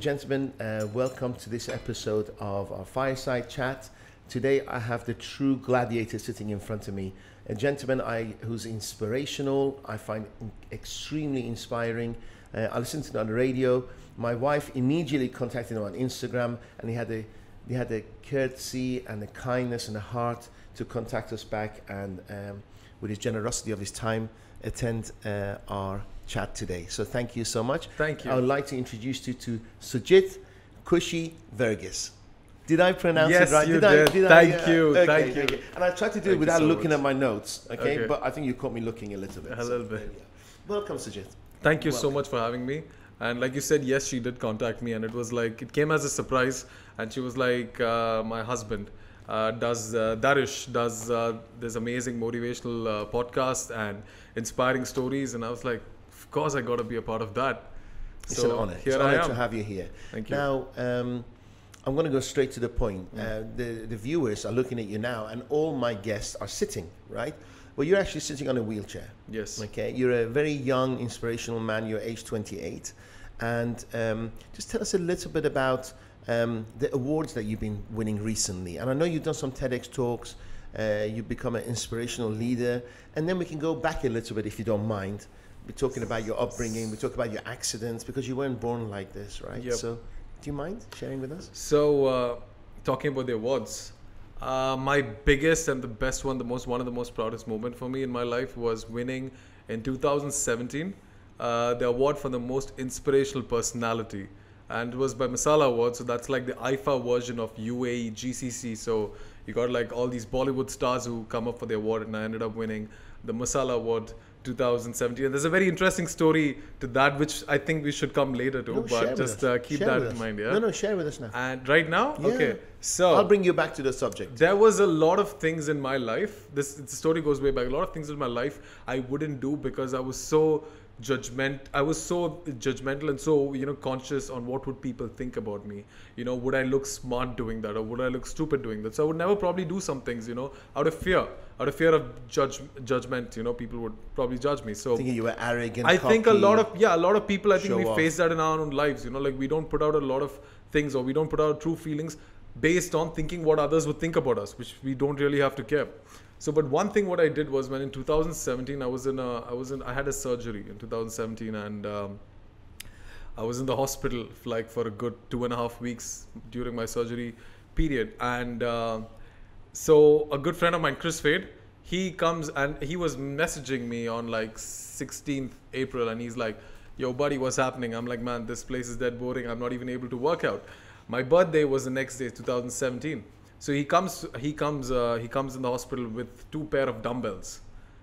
gentlemen, welcome to this episode of our Fireside Chat. Today I have the true gladiator sitting in front of me, a gentleman who's inspirational, I find extremely inspiring. I listened to him on the radio. My wife immediately contacted him on Instagram, and he had the courtesy and the kindness and the heart to contact us back, and with his generosity of his time, attend our chat today. So thank you so much. Thank you. I would like to introduce you to Sujith Koshy Varghese. Did I pronounce it right? Yes, you did. Thank you. And I tried to do it without looking at my notes, okay? But I think you caught me looking a little bit. A little bit. Welcome, Sujith. Thank you so much for having me. And like you said, yes, she did contact me, and it was like, it came as a surprise. And she was like, my husband Dariush does this amazing motivational podcast and inspiring stories. And I was like, of course I got to be a part of that. It's an honor. It's an honor to have you here. Thank you. Now, I'm going to go straight to the point. The viewers are looking at you now, and all my guests are sitting, right? Well, you're actually sitting on a wheelchair. Yes. Okay. You're a very young, inspirational man. You're age 28. And just tell us a little bit about the awards that you've been winning recently. And I know you've done some TEDx talks. You've become an inspirational leader. And then we can go back a little bit, if you don't mind. We're talking about your upbringing. We talk about your accidents, because you weren't born like this, right? Yep. So do you mind sharing with us? So talking about the awards, my biggest and the best one, one of the most proudest moment for me in my life was winning in 2017 the award for the most inspirational personality. And it was by Masala Award, so that's like the IFA version of UAE GCC. So you got like all these Bollywood stars who come up for the award, and I ended up winning the Masala Award 2017. And there's a very interesting story to that, which I think we should come later to, but just keep that in mind. Yeah. No, share with us now. And right now, yeah. Okay. So I'll bring you back to the subject. There was a lot of things in my life. The story goes way back. A lot of things in my life I wouldn't do because I was so judgmental and so conscious on what would people think about me. Would I look smart doing that, or would I look stupid doing that? So I would never probably do some things out of fear of judgment. People would probably judge me. So thinking you were arrogant, I think a lot of people, I think we off. face that in our own lives. Like we don't put out a lot of things, or we don't put out true feelings based on thinking what others would think about us, which we don't really have to care. So, but one thing what I did was, when in 2017 I had a surgery in 2017, and I was in the hospital for a good 2.5 weeks during my surgery period. And so a good friend of mine, Chris Fade, he comes and he was messaging me on like 16th April, and he's like, "Yo, buddy, what's happening?" I'm like, "Man, this place is dead boring. I'm not even able to work out." My birthday was the next day, 2017. So he comes in the hospital with 2 pair of dumbbells,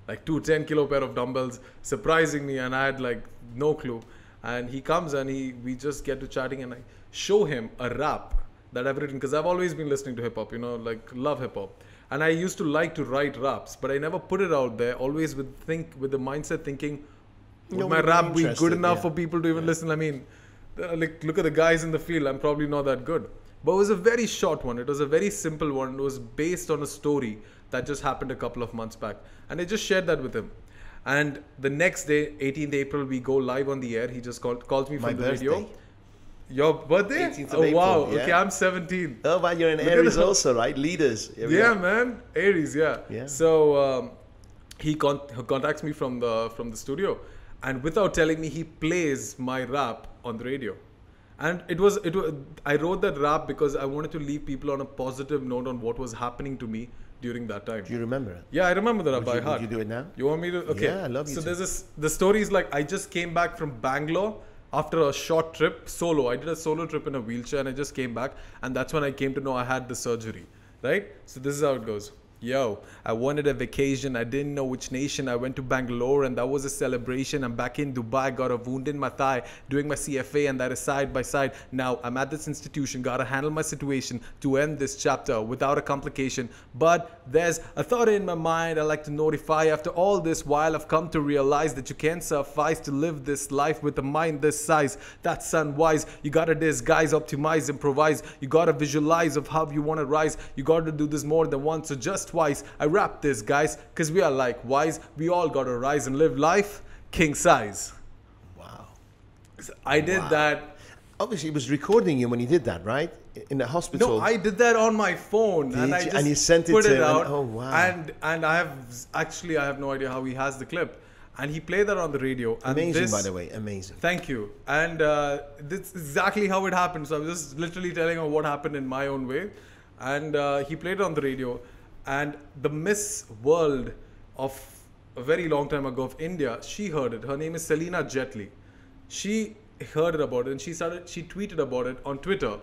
like 2 10-kilo pair of dumbbells, surprising me, and I had like no clue. And he comes and we just get to chatting, and I show him a rap that I've written, because I've always been listening to hip hop, love hip hop. And I used to like to write raps, but I never put it out there, always with the mindset thinking, would my rap be good enough for people to even listen? I mean, look at the guys in the field, I'm probably not that good. But it was a very short one. It was a very simple one. It was based on a story that just happened a couple of months back. And I just shared that with him. And the next day, 18th April, we go live on the air. He just calls me from the radio. Your birthday? 18th of April, wow. Yeah. Okay, I'm 17. Oh, man, you're an Aries also, right? Leaders. Yeah, man. Aries, yeah. So he contacts me from the studio. And without telling me, he plays my rap on the radio. And I wrote that rap because I wanted to leave people on a positive note on what was happening to me during that time. Do you remember it? Yeah, I remember that rap by heart. Would you do it now? You want me to? Okay. Yeah, I love you. So the story is like, I just came back from Bangalore after a short trip, solo. I did a solo trip in a wheelchair, and I just came back. And that's when I came to know I had the surgery, right? So this is how it goes. Yo, I wanted a vacation. I didn't know which nation. I went to Bangalore, and that was a celebration. I'm back in Dubai, got a wound in my thigh, doing my CFA, and that is side by side. Now I'm at this institution, gotta handle my situation to end this chapter without a complication. But there's a thought in my mind I like to notify. After all this while, I've come to realize that you can't suffice to live this life with a mind this size. That's unwise. You gotta disguise, optimize, improvise. You gotta visualize of how you wanna rise. You gotta do this more than once, so just twice. I rap this, guys, because we are like wise. We all gotta rise and live life king size. Wow. I did that. Obviously, it was recording you when you did that, right? In the hospital. No, I did that on my phone, and I just you sent it put to it him, out. oh wow! And I have no idea how he has the clip, and he played that on the radio. And Amazing, by the way, amazing. Thank you. And this is exactly how it happened. So I was just literally telling him what happened in my own way, and he played it on the radio. And the Miss World of a very long time ago of India, she heard it. Her name is Selena Jetli. She heard about it and she tweeted about it on Twitter,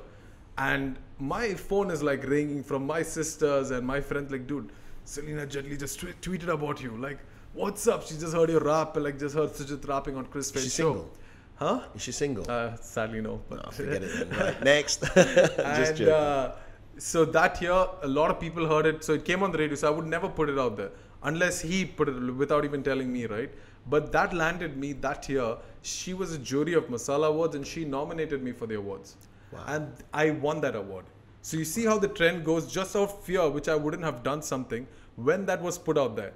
and my phone is like ringing from my sisters and my friends, like, dude, Selena Jetli just tweeted about you, like, what's up? She just heard your rap, like just heard Sujith rapping on Chris Faye's show. Single? Huh? Is she single? Sadly no. No, forget it. Right. Next. Just joking. So that year, a lot of people heard it. So it came on the radio. So I would never put it out there unless he put it without even telling me, right? But that landed me that year. She was a jury of Masala Awards and she nominated me for the awards. Wow. And I won that award. So you see how the trend goes, just out of fear, which I wouldn't have done something. When that was put out there,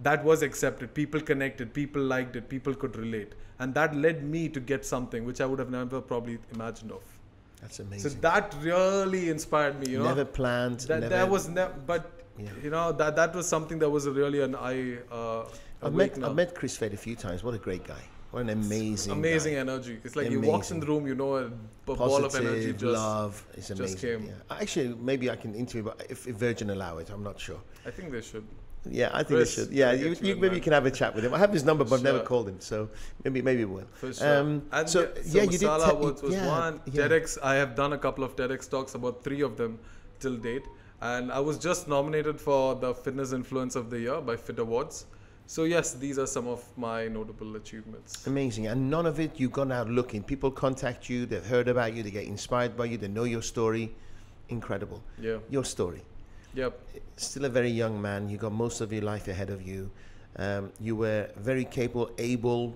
that was accepted. People connected. People liked it. People could relate. And that led me to get something which I would have never probably imagined of. That's amazing. So that really inspired me, you know. Never planned. That was never, but yeah. you know, that was something that was really an eye. I've met Chris Fade a few times. What a great guy. What an amazing guy. Energy. It's like he walks in the room, you know, a ball of energy just love. It's amazing. Just came. Yeah. Actually, maybe I can interview, but if Virgin allow it, I'm not sure. I think they should. Yeah, I think Chris, they should. Yeah, maybe you can have a chat with him. I have his number, but I've never called him, so maybe we will. For sure. So you did. Masala Awards was one. Yeah. TEDx. I have done a couple of TEDx talks, about 3 of them till date, and I was just nominated for the Fitness Influence of the Year by Fit Awards. So yes, these are some of my notable achievements. Amazing. And none of it you've gone out looking. People contact you, they've heard about you, they get inspired by you, they know your story. Incredible. Yeah. Your story. Yep. Still a very young man. You got most of your life ahead of you. You were very capable, able,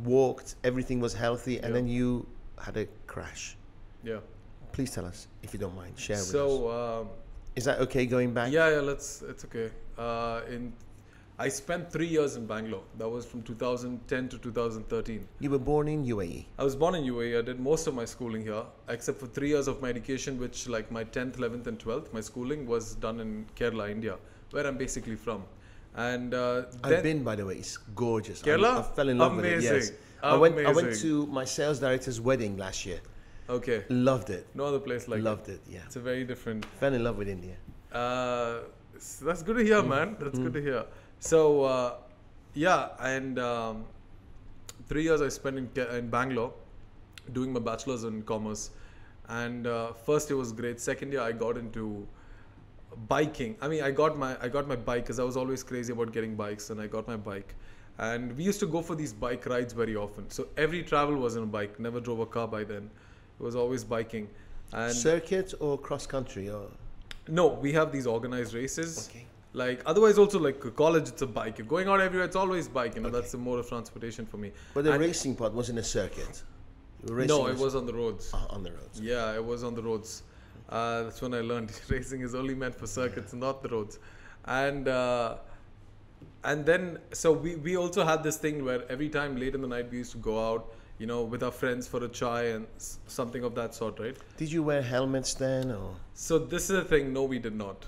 walked, everything was healthy, and then you had a crash. Yeah. Please tell us, if you don't mind, share with us. So, is that okay going back? Yeah, it's okay. I spent 3 years in Bangalore. That was from 2010 to 2013. You were born in UAE? I was born in UAE. I did most of my schooling here, except for 3 years of my education, which, like my 10th, 11th and 12th, my schooling was done in Kerala, India, where I'm basically from. And I've been, by the way. It's gorgeous. Kerala? I fell in love with it, yes. I went to my sales director's wedding last year. Okay. Loved it. No other place like Loved it, yeah. It's a very different... Fell in love with India. So that's good to hear, man. That's good to hear. So, yeah, and 3 years I spent in Bangalore doing my bachelor's in commerce. And first year was great. Second year I got into biking. I mean, I got my bike because I was always crazy about getting bikes, and I got my bike. And we used to go for these bike rides very often. So every travel was on a bike. Never drove a car by then. It was always biking. And circuit or cross country? Or? No, we have these organized races. Okay. Like otherwise also like college, it's a bike. You're going out everywhere, it's always bike. You know, that's the mode of transportation for me. But the racing part wasn't a circuit? No, it was on the roads. On the roads. Yeah, it was on the roads. That's when I learned racing is only meant for circuits, not the roads. And then, so we also had this thing where every time late in the night we used to go out, you know, with our friends for a chai and something of that sort, right? Did you wear helmets then? Or? So this is the thing, no, we did not.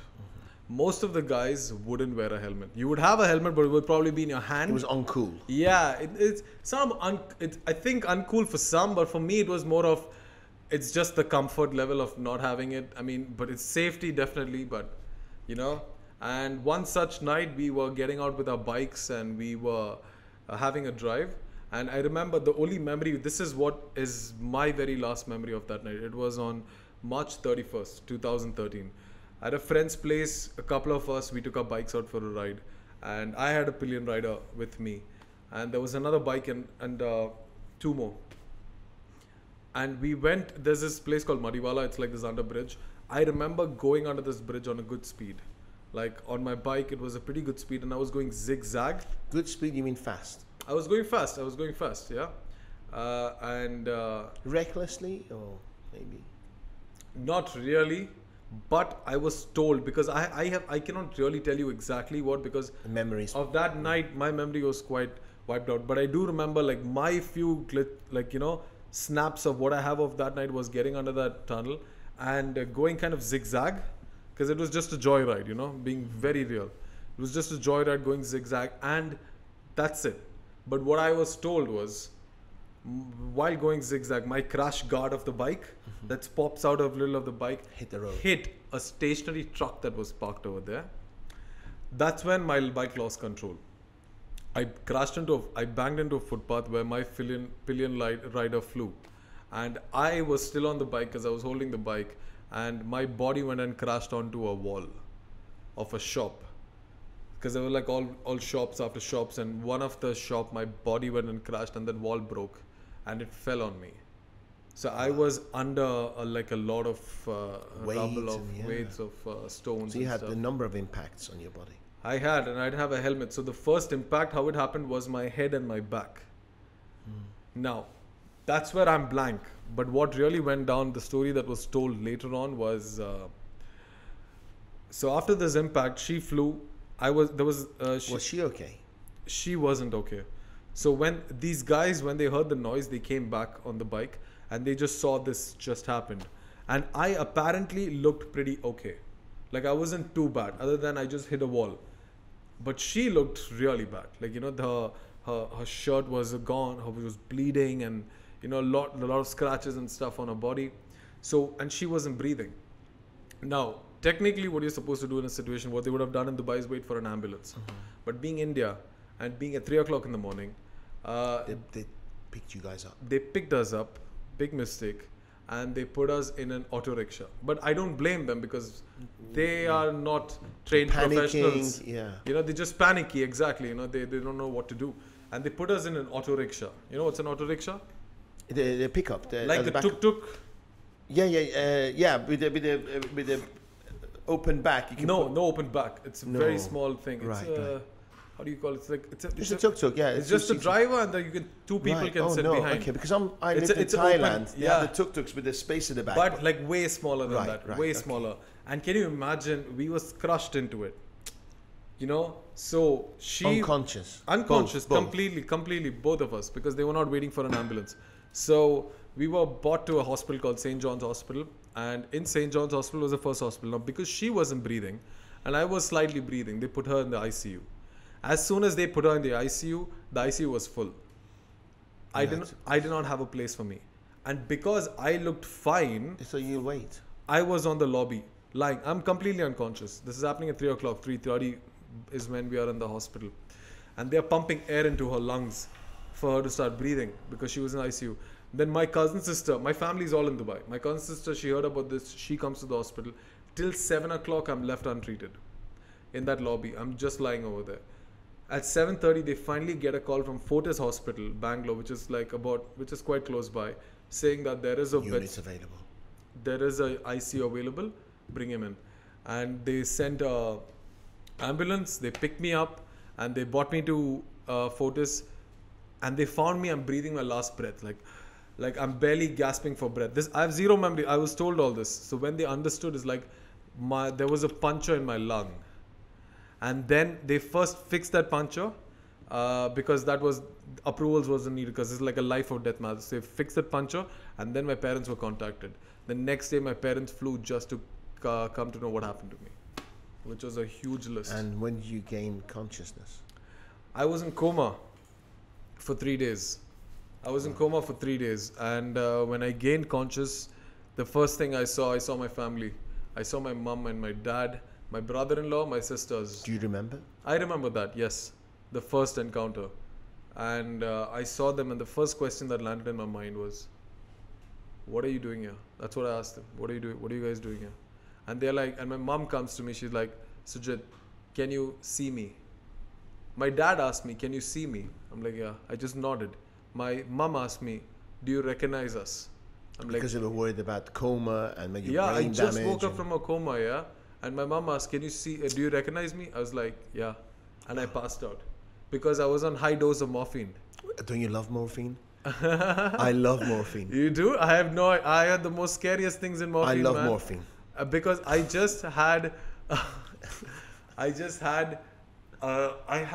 Most of the guys wouldn't wear a helmet. You would have a helmet, but it would probably be in your hand. It was uncool. Yeah, it's I think uncool for some, but for me it was more of, it's just the comfort level of not having it. I mean, but it's safety definitely, but you know. And one such night we were getting out with our bikes and we were having a drive. And I remember the only memory, this is what is my very last memory of that night. It was on March 31st, 2013. At a friend's place, a couple of us, we took our bikes out for a ride. And I had a pillion rider with me. And there was another bike and 2 more. And we went, there's this place called Madiwala, it's like this under bridge. I remember going under this bridge on a good speed. Like on my bike, it was a pretty good speed and I was going zigzag. Good speed, you mean fast? I was going fast, yeah. Recklessly or maybe? Not really, but I was told, because I cannot really tell you exactly what, because the memories of that night, my memory was quite wiped out. But I do remember like my few, like, you know, snaps of what I have of that night was getting under that tunnel and going kind of zigzag, because it was just a joyride, you know, being very real. It was just a joyride going zigzag, and that's it. But what I was told was, while going zigzag, my crash guard of the bike that pops out of the middle of the bike Hit the road. hit a stationary truck that was parked over there. That's when my bike lost control. I banged into a footpath where my pillion rider flew, and I was still on the bike because I was holding the bike, and my body went and crashed onto a wall of a shop, because there were like all shops after shops, and one of the shop my body went and crashed, and that wall broke and it fell on me. So I was under like a lot of rubble of weights of stones. So you and had stuff. a number of impacts on your body. I had, and I'd have a helmet. So the first impact, how it happened, was my head and my back. Now, that's where I'm blank. But what really went down, the story that was told later on was, so after this impact, she flew. Was she okay? She wasn't okay. So when these guys, when they heard the noise, they came back on the bike and they just saw this just happened. And I apparently looked pretty okay. Like I wasn't too bad, other than I just hit a wall. But she looked really bad. Like, you know, her shirt was gone, she was bleeding, and, you know, a lot of scratches and stuff on her body. So, and she wasn't breathing. Now, technically what you're supposed to do in a situation, what they would have done in Dubai is wait for an ambulance. But being India and being at 3 o'clock in the morning, They picked you guys up. they picked us up, big mistake, and they put us in an auto rickshaw. But I don't blame them, because they are not trained professionals. Yeah. You know, they're just panicky, exactly. You know, they don't know what to do. And they put us in an auto rickshaw. You know what's an auto rickshaw? The pickup. Like the tuk-tuk. Yeah. With the open back. You can No open back. It's a very No. small thing. It's Right. how do you call it? It's a tuk-tuk, yeah. It's just a driver, and then you can two people Right. can sit behind. Okay, because I It's lived in it's Thailand. open, They have the tuk-tuks with the space in the back. But like way smaller than Right, that. right, Way okay. smaller. And can you imagine? We was crushed into it. You know, so she unconscious, Both. completely, both of us, because they were not waiting for an ambulance. So we were brought to a hospital called St. John's Hospital, and in St. John's Hospital was the first hospital. Now, because she wasn't breathing, and I was slightly breathing, they put her in the ICU. As soon as they put her in the ICU was full. I did not have a place for me, and because I looked fine, So you wait. I was on the lobby lying. I'm completely unconscious. This is happening at 3 o'clock. 3:30 is when we are in the hospital, and they're pumping air into her lungs for her to start breathing, because she was in ICU. Then my cousin sister, my family is all in Dubai. My cousin sister, she heard about this. She comes to the hospital. Till 7 o'clock, I'm left untreated in that lobby. I'm just lying over there. At 7:30, they finally get a call from Fortis Hospital, Bangalore, which is quite close by, saying that there is a Units available. there is a ICU available, bring him in. And they sent a ambulance, they picked me up, and they brought me to Fortis, and they found me, I'm breathing my last breath, like I'm barely gasping for breath. I have zero memory. I was told all this. So when they understood, is like there was a puncture in my lung, and then they first fixed that puncture because that was approvals wasn't needed, because it's like a life or death matter. So they fixed that puncture, and then my parents were contacted. The next day, my parents flew just to come to know what happened to me, which was a huge list. And when did you gain consciousness? I was in coma for 3 days. And when I gained conscious, the first thing I saw my family. I saw my mom and my dad, my brother-in-law, my sisters. Do you remember? I remember that, yes. The first encounter. And I saw them, and the first question that landed in my mind was, what are you doing here? That's what I asked them. What are you doing? What are you guys doing here? And they're like, and my mom comes to me, she's like, Sujith, can you see me? My dad asked me, can you see me? I'm like, yeah. I just nodded. My mom asked me, do you recognize us? I'm like, Because they were worried about coma and maybe yeah, I brain just damage. woke up from a coma, yeah. And my mom asked, can you see, do you recognize me? I was like, yeah. And I passed out because I was on high dose of morphine. Don't you love morphine? I love morphine. You do? I had the most scariest things in morphine, I love man. morphine. Because I just had, I had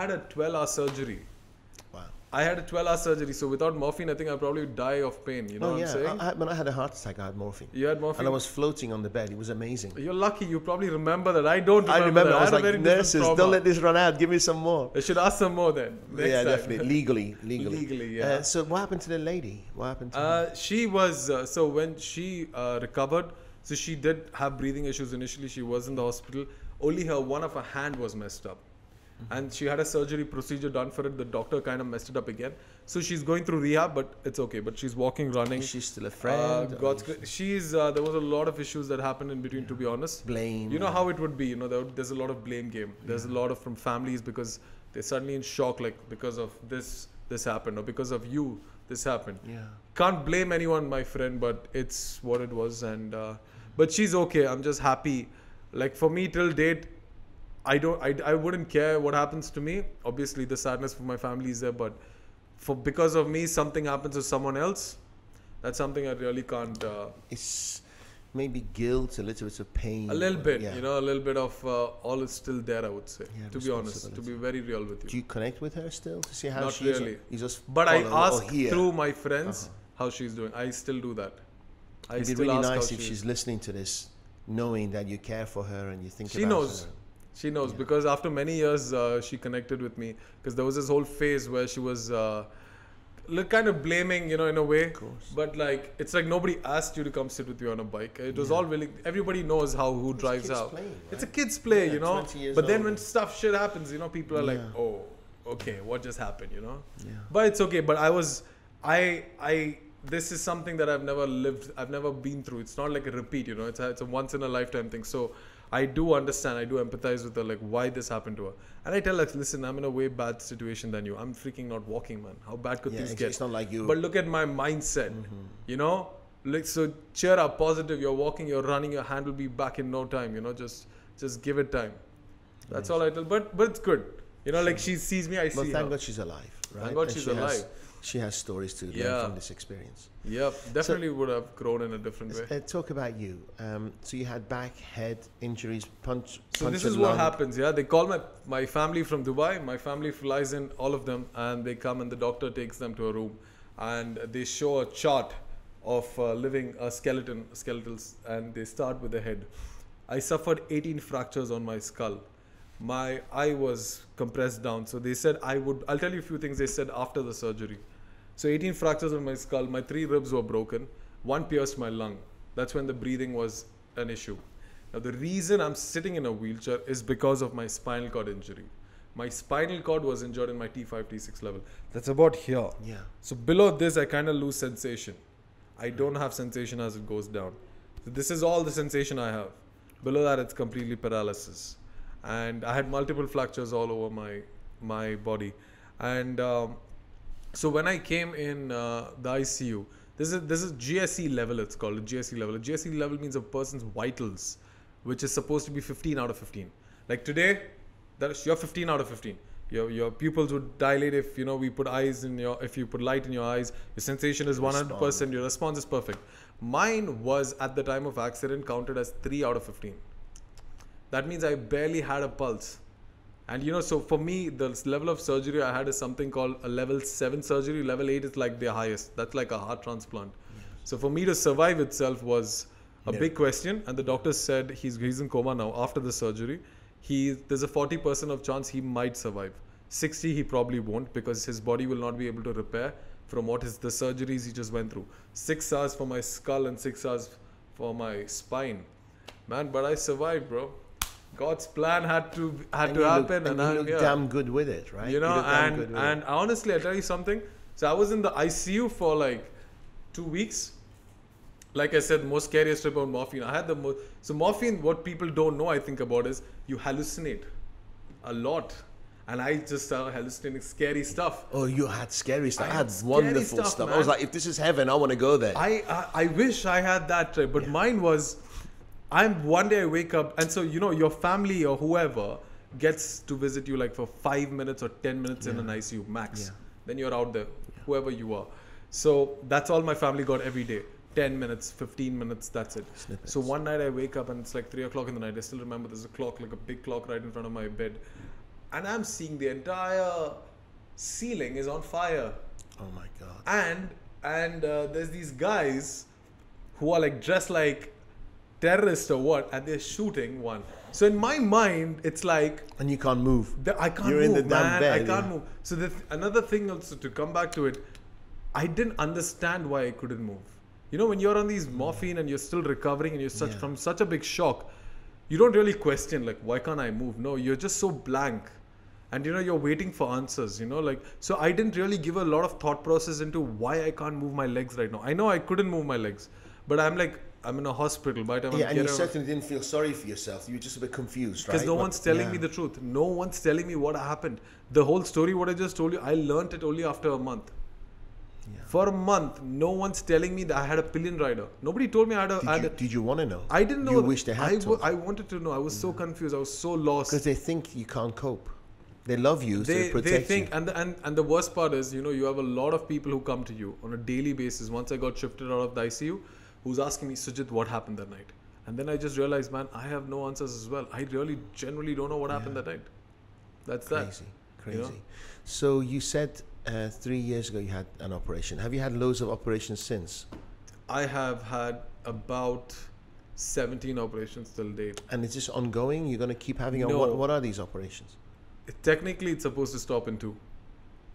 a 12-hour surgery. Wow. I had a 12-hour surgery, so without morphine, I think I probably would die of pain. You know what I'm saying? When I had a heart attack, I had morphine. You had morphine? And I was floating on the bed. It was amazing. You're lucky. You probably remember that. I don't remember I remember. that. I was had a like, very nurses, different don't let this run out. Give me some more. I should ask some more then. Next time. Definitely. Legally. Legally, yeah. So what happened to the lady? What happened to her? She was, so when she recovered, so she did have breathing issues initially. She was in the hospital. Only one of her hand was messed up. And she had a surgery procedure done for it. The doctor kind of messed it up again. So she's going through rehab, but it's okay. But she's walking, running. She's still a friend. there was a lot of issues that happened in between, to be honest. Blame. You know how it would be. You know, there's a lot of blame game. There's a lot of from families because they're suddenly in shock, like because of this happened, or because of you, this happened. Yeah. Can't blame anyone, my friend, but it's what it was. And but she's okay. I'm just happy. Like for me, till date, I wouldn't care what happens to me. Obviously, the sadness for my family is there, but because of me, something happens to someone else. That's something I really can't. It's maybe guilt, a little bit of pain. A little bit, yeah. you know, a little bit of all is still there, I would say. Yeah, to be honest, to be very real with you. Do you connect with her still to see how Not she is? really. You just but I follow ask or hear? through my friends how she's doing. I still do that. It'd be really nice if she's listening to this, knowing that you care for her and you think about her. She knows. She knows because after many years she connected with me because there was this whole phase where she was kind of blaming, you know, in a way. Of course. But like it's like nobody asked you to come sit with you on a bike. It was all really. Everybody knows who drives how. Play, right? It's a kid's play, you know. But then when shit happens, you know, people are like, oh, okay, what just happened, you know? Yeah. But it's okay. But this is something that I've never lived. I've never been through. It's not like a repeat, you know. It's a once in a lifetime thing. So I do understand. I do empathize with her, like why this happened to her. And I tell her, listen, I'm in a way bad situation than you. I'm freaking not walking, man. How bad could things get? It's not like you. But look at my mindset. You know, like so cheer up, positive. You're walking, you're running. Your hand will be back in no time. You know, just give it time. That's all I tell. But it's good. You know, like she sees me, I see her. But thank God she's alive, right? Thank God she's alive. She has stories to learn from this experience. Yep, definitely would have grown in a different way. Talk about you. So you had back, head injuries, punch. So this is what happens. Yeah, they call my family from Dubai. My family flies in, all of them, and they come and the doctor takes them to a room, and they show a chart of living skeletals, and they start with the head. I suffered 18 fractures on my skull. My eye was compressed down. So they said I'll tell you a few things they said after the surgery. So 18 fractures on my skull, my 3 ribs were broken, 1 pierced my lung. That's when the breathing was an issue. Now the reason I'm sitting in a wheelchair is because of my spinal cord injury. My spinal cord was injured in my T5, T6 level. That's about here. Yeah. So below this, I kind of lose sensation. I don't have sensation as it goes down. So this is all the sensation I have. Below that, it's completely paralysis. And I had multiple fractures all over my body. And so when I came in the ICU, this is GSE level, it's called a GSE level. A GSE level means a person's vitals, which is supposed to be 15 out of 15. Like today, you're 15 out of 15. Your pupils would dilate if we put if you put light in your eyes. Your sensation is 100%. Your response is perfect. Mine was at the time of accident counted as 3 out of 15. That means I barely had a pulse. And so for me, the level of surgery I had is something called a level 7 surgery. Level 8 is like the highest. That's like a heart transplant. Yes. So for me to survive itself was a big question. And the doctor said he's in coma now after the surgery. There's a 40% of chance he might survive. 60 he probably won't because his body will not be able to repair from the surgeries he just went through. 6 hours for my skull and 6 hours for my spine. Man, but I survived, bro. God's plan had to happen, and you look damn good with it, right? And honestly, I'll tell you something. So I was in the ICU for like 2 weeks. Like I said, most scariest trip about morphine. I had so morphine. What people don't know, I think about is you hallucinate a lot, and I just started hallucinating scary stuff. Oh, you had scary stuff. I had wonderful stuff. I was like, if this is heaven, I want to go there. I wish I had that trip, but mine was. One day I wake up and so your family or whoever gets to visit you like for 5 minutes or 10 minutes in an ICU max. Then you're out there, whoever you are. So that's all my family got every day. 10 minutes, 15 minutes, that's it. Snippets. So one night I wake up and it's like 3 o'clock in the night. I still remember there's a clock, like a big clock right in front of my bed. And I'm seeing the entire ceiling is on fire. Oh my God. And there's these guys who are like dressed like terrorists or what, and they're shooting one. So in my mind, it's like, And you can't move. I can't You're move, in the damn man. bed, I can't yeah. move. So another thing also, to come back to it, I didn't understand why I couldn't move. You know, when you're on these morphine and you're still recovering and you're from such a big shock, you don't really question like, why can't I move? No, you're just so blank. And you know, you're waiting for answers, you know, like, so I didn't really give a lot of thought process into why I can't move my legs right now. I know I couldn't move my legs, but I'm like, I'm in a hospital. By the time Yeah, and you certainly didn't feel sorry for yourself. You were just a bit confused, right? because no one's telling me the truth. No one's telling me what happened. The whole story, what I just told you, I learnt it only after a month. Yeah. For a month, no one's telling me that I had a pillion rider. Nobody told me I had a... Did you want to know? I didn't know. You wish they had told. I wanted to know. I was so confused. I was so lost. Because they think you can't cope. They love you, so they protect they think, you. and the worst part is, you know, you have a lot of people who come to you on a daily basis. Once I got shifted out of the ICU, who's asking me, Sujith, what happened that night? And then I just realized, man, I have no answers as well. I really generally don't know what happened that night. That's Crazy. You know? So you said 3 years ago you had an operation. Have you had loads of operations since? I have had about 17 operations till date. And is this ongoing? You're going to keep having? No. What are these operations? Technically, it's supposed to stop in 2.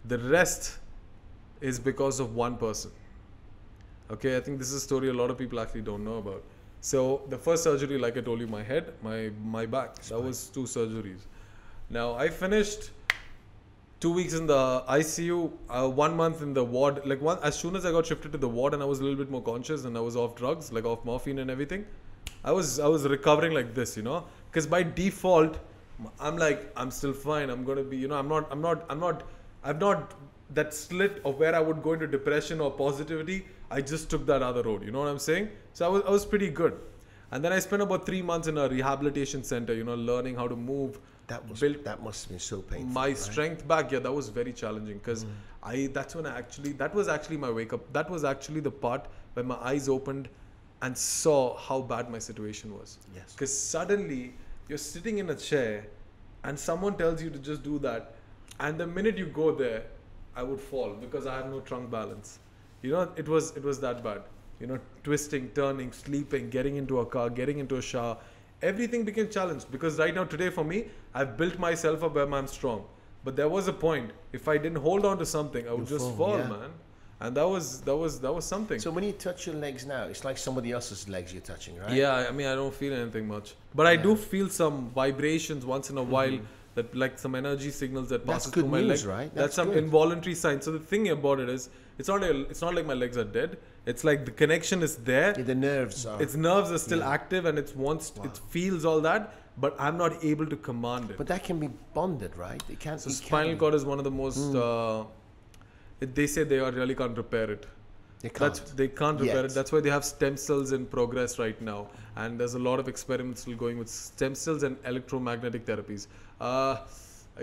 The rest is because of one person. Okay, I think this is a story a lot of people actually don't know about. So the first surgery, like I told you, my head, my back, that was 2 surgeries. Now I finished 2 weeks in the ICU, 1 month in the ward. Like as soon as I got shifted to the ward and I was a little bit more conscious and I was off drugs, like off morphine and everything, I was recovering like this, you know, because by default, I'm like, I'm still fine. I'm going to be, you know, I'm not that slit of where I would go into depression or positivity. I just took that other road. You know what I'm saying? So I was pretty good. And then I spent about 3 months in a rehabilitation center, you know, learning how to move. That must have been so painful. My strength back, yeah, that was very challenging because that was actually my wake up. That was actually the part where my eyes opened and saw how bad my situation was. Yes. Because suddenly you're sitting in a chair and someone tells you to just do that. And the minute you go there, I would fall because I have no trunk balance. You know, it was that bad. You know, twisting, turning, sleeping, getting into a car, getting into a shower. Everything became challenged because right now, today for me, I've built myself up where I'm strong. But there was a point, if I didn't hold on to something, I would just fall, man. And that was something. So when you touch your legs now, it's like somebody else's legs you're touching, right? Yeah, I mean, I don't feel anything much. But I do feel some vibrations once in a while, that like some energy signals that passes through my leg. Right? That's some involuntary sign. So the thing about it is, it's not like my legs are dead. It's like the connection is there. The nerves are. Its nerves are still active and it feels all that, but I'm not able to command it. But that can be bonded, right? It can't. So spinal cord is one of the most. They say they really can't repair it. They can't repair it. That's why they have stem cells in progress right now, and there's a lot of experiments still going with stem cells and electromagnetic therapies. I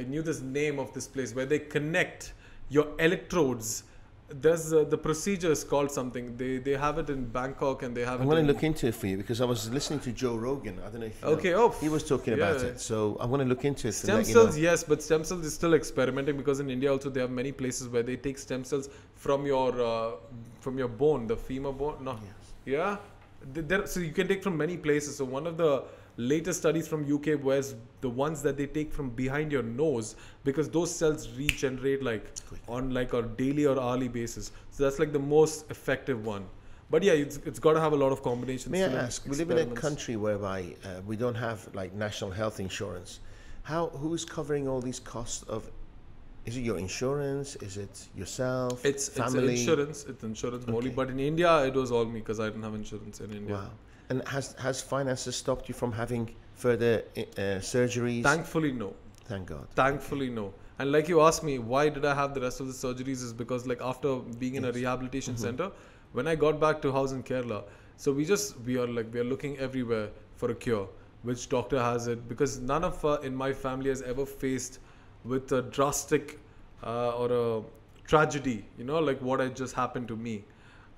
knew this name of this place where they connect your electrodes. There's the procedure is called something. They have it in Bangkok and they have. I'm going to look into it for you because I was listening to Joe Rogan. I don't know if you know. He was talking about it, so I'm going to look into it. Stem cells, yes, but stem cells is still experimenting because in India also they have many places where they take stem cells from your bone, the femur bone. No, yeah, so you can take from many places. So one of the latest studies from UK was the ones that they take from behind your nose because those cells regenerate on a daily or hourly basis. So that's like the most effective one. But yeah, it's got to have a lot of combinations. May I ask, we live in a country whereby we don't have like national health insurance. Who's covering all these costs of? Is it your insurance? Is it yourself? Family? It's insurance mostly. But in India, it was all me because I didn't have insurance in India. Wow. And has finances stopped you from having further surgeries? Thankfully, no. Thank God. Thankfully, no. And like you asked me, why did I have the rest of the surgeries is because like after being in a rehabilitation center, when I got back to house in Kerala, so we are looking everywhere for a cure. Which doctor has it? Because none of in my family has ever faced with a drastic or a tragedy, you know, like what had just happened to me.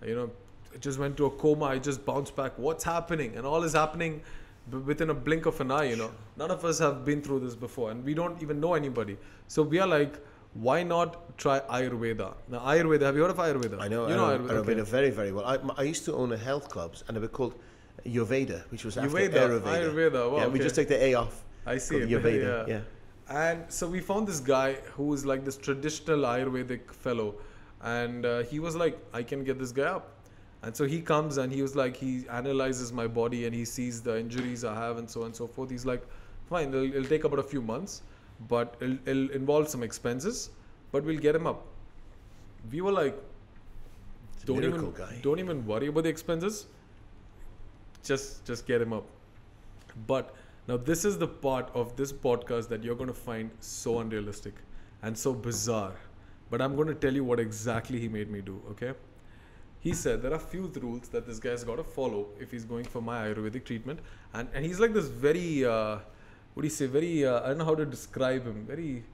You know, I just went to a coma, I just bounced back. What's happening? And all is happening within a blink of an eye, you know. None of us have been through this before and we don't even know anybody. So we are like, why not try Ayurveda? Now, Ayurveda, have you heard of Ayurveda? I know. You know Ayurveda. Ayurveda very, very well. I used to own a health clubs, and they were called Ayurveda, which was after Ayurveda. Ayurveda. Ayurveda. Wow, yeah, we just take the A off. I see it. Ayurveda. Yeah. And so we found this guy who was like this traditional Ayurvedic fellow, and he was like, I can get this guy up. And so he comes and he was like, he analyzes my body and he sees the injuries I have and so on and so forth. He's like, fine, it'll take about a few months, but it'll involve some expenses, but we'll get him up. We were like, don't even worry about the expenses. Just get him up. But now this is the part of this podcast that you're going to find so unrealistic and so bizarre. But I'm going to tell you what exactly he made me do, okay? He said there are few rules that this guy's got to follow if he's going for my Ayurvedic treatment. And he's like this very, what do you say, very, I don't know how to describe him, very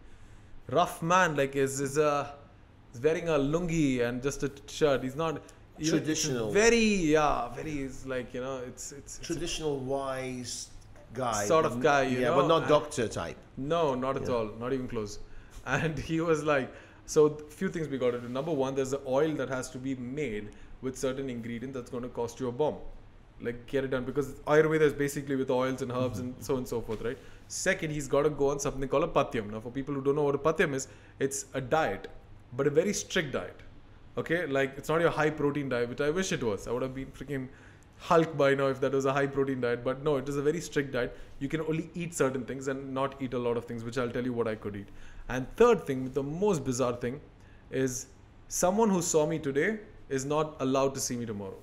rough man. Like he's wearing a lungi and just a shirt. He's not... Traditional. Very, it's like, it's... Traditional wise guy. Sort of guy, you know. But not doctor type. No, not at all. Not even close. And he was like... So, few things we got to do. Number one, there's an oil that has to be made with certain ingredient that's going to cost you a bomb. Like, get it done. Because Ayurveda is basically with oils and herbs and so forth, right? Second, he's got to go on something called a patyam. Now, for people who don't know what a patyam is, it's a diet, but a very strict diet. Okay? Like, it's not your high protein diet, which I wish it was. I would have been freaking Hulk by now if that was a high protein diet. But no, it is a very strict diet. You can only eat certain things and not eat a lot of things, which I'll tell you what I could eat. And third thing, the most bizarre thing, is someone who saw me today is not allowed to see me tomorrow.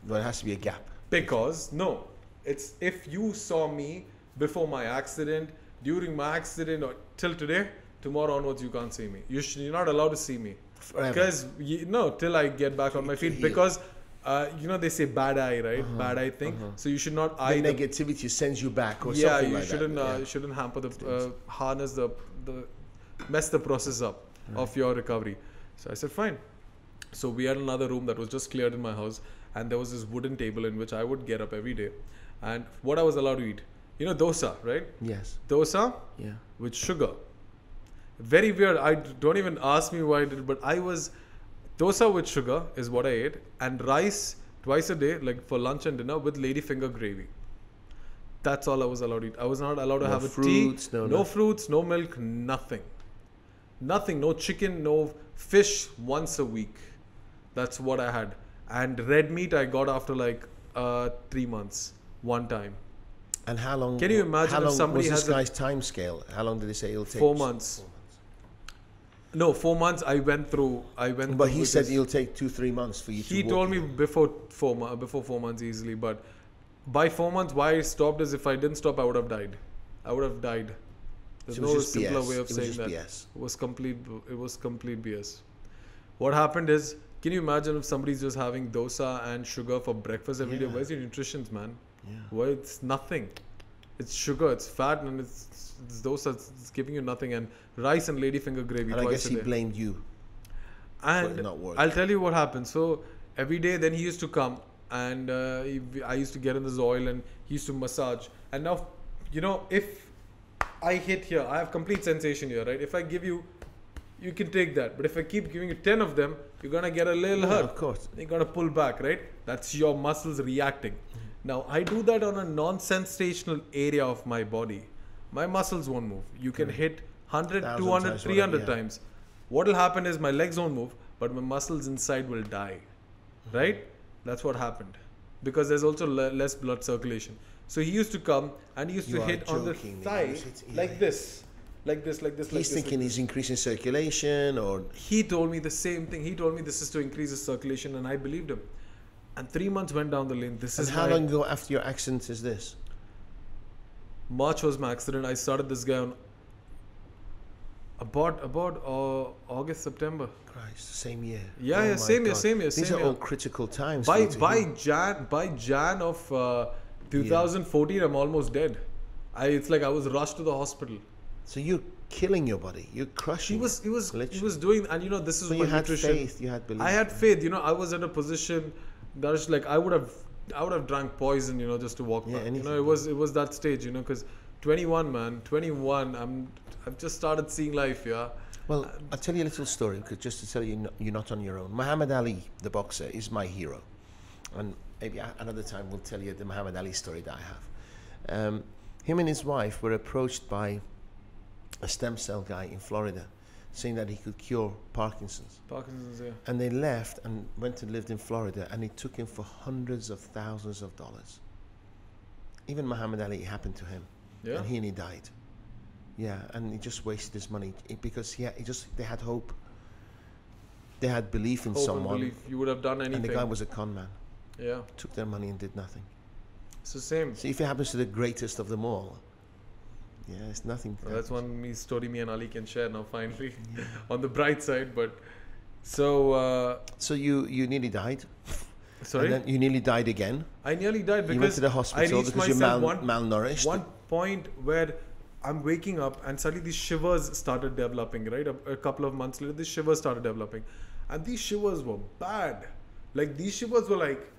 There has to be a gap. Because, no, it's if you saw me before my accident, during my accident, or till today, tomorrow onwards you can't see me. You're not allowed to see me. Forever. Because, till I get back on my feet. Because, they say bad eye, right? Bad eye thing. So you should not eye the negativity sends you back or something like that. You shouldn't hamper mess the process up of your recovery. So I said, fine. So we had another room that was just cleared in my house, and there was this wooden table in which I would get up every day. And what I was allowed to eat, dosa, right? Yes. Dosa with sugar. Very weird. Don't even ask me why I did it, but dosa with sugar is what I ate, and rice twice a day, like for lunch and dinner, with ladyfinger gravy. That's all I was allowed to eat. I was not allowed to have a fruits, tea, no fruits, no milk, nothing. Nothing, no chicken, no fish once a week. That's what I had. And red meat I got after like 3 months, one time. And how long? Can you imagine if somebody was has this guy's time scale? How long did he say it'll take? 4 months. No, 4 months I went through. But he said it'll take 2-3 months for you to. He told me before 4 months easily, but by 4 months, why I stopped is if I didn't stop, I would have died. There's no simpler way of saying that. BS. It was complete BS. What happened is, can you imagine if somebody's just having dosa and sugar for breakfast every day? Where's your nutrition, man? Yeah. Well, it's nothing. It's sugar, it's fat, and it's dosa. It's giving you nothing. And rice and ladyfinger gravy and twice a day. I guess he blamed you. And I'll tell you what happened. So every day, then he used to come, and I used to get in this oil, and he used to massage. And now, if I hit here, I have complete sensation here, right? If I give you, you can take that. But if I keep giving you 10 of them, you're going to get a little hurt. Of course. You're going to pull back, right? That's your muscles reacting. Now, I do that on a non-sensational area of my body. My muscles won't move. You can hit 100, 200, 300 times. What will happen is my legs won't move, but my muscles inside will die, right? That's what happened. Because there's also less blood circulation. So he used to come and he used to hit on the thigh like this. He's thinking he's increasing circulation, or... He told me the same thing. He told me this is to increase the circulation, and I believed him. And 3 months went down the lane. How long ago after your accident is this? March was my accident. I started this guy on about August, September. Christ, same year. Same year. These are all critical times. By Jan of 2014, I'm almost dead. It's like I was rushed to the hospital. So you're killing your body. You're crushing. He was doing, and this is so my you had nutrition. Faith. You had belief. I had faith. I was in a position that was like I would have drank poison, just to walk back. Anything. It was that stage, because 21, man, 21. I've just started seeing life, yeah. Well, I'll tell you a little story, because just to tell you, you're not on your own. Muhammad Ali, the boxer, is my hero. And maybe another time we'll tell you the Muhammad Ali story that I have. Him and his wife were approached by a stem cell guy in Florida, saying that he could cure Parkinson's. Parkinson's, yeah. And they left and went and lived in Florida, and it took him for hundreds of thousands of dollars. Even Muhammad Ali, it happened to him. Yeah. And he died. Yeah, and he just wasted his money because they had hope. They had belief in Hope someone. and belief. You would have done anything. And the guy was a con man. Yeah. Took their money and did nothing. It's the same. See, if it happens to the greatest of them all, yeah, it's nothing. Well, that's one story me and Ali can share now, finally, on the bright side. But so. So you nearly died. Sorry. And then you nearly died again. I nearly died because you went to the hospital because you're malnourished. One point where I'm waking up and suddenly these shivers started developing. Right, a couple of months later, these shivers started developing, and these shivers were bad. Like these shivers were like.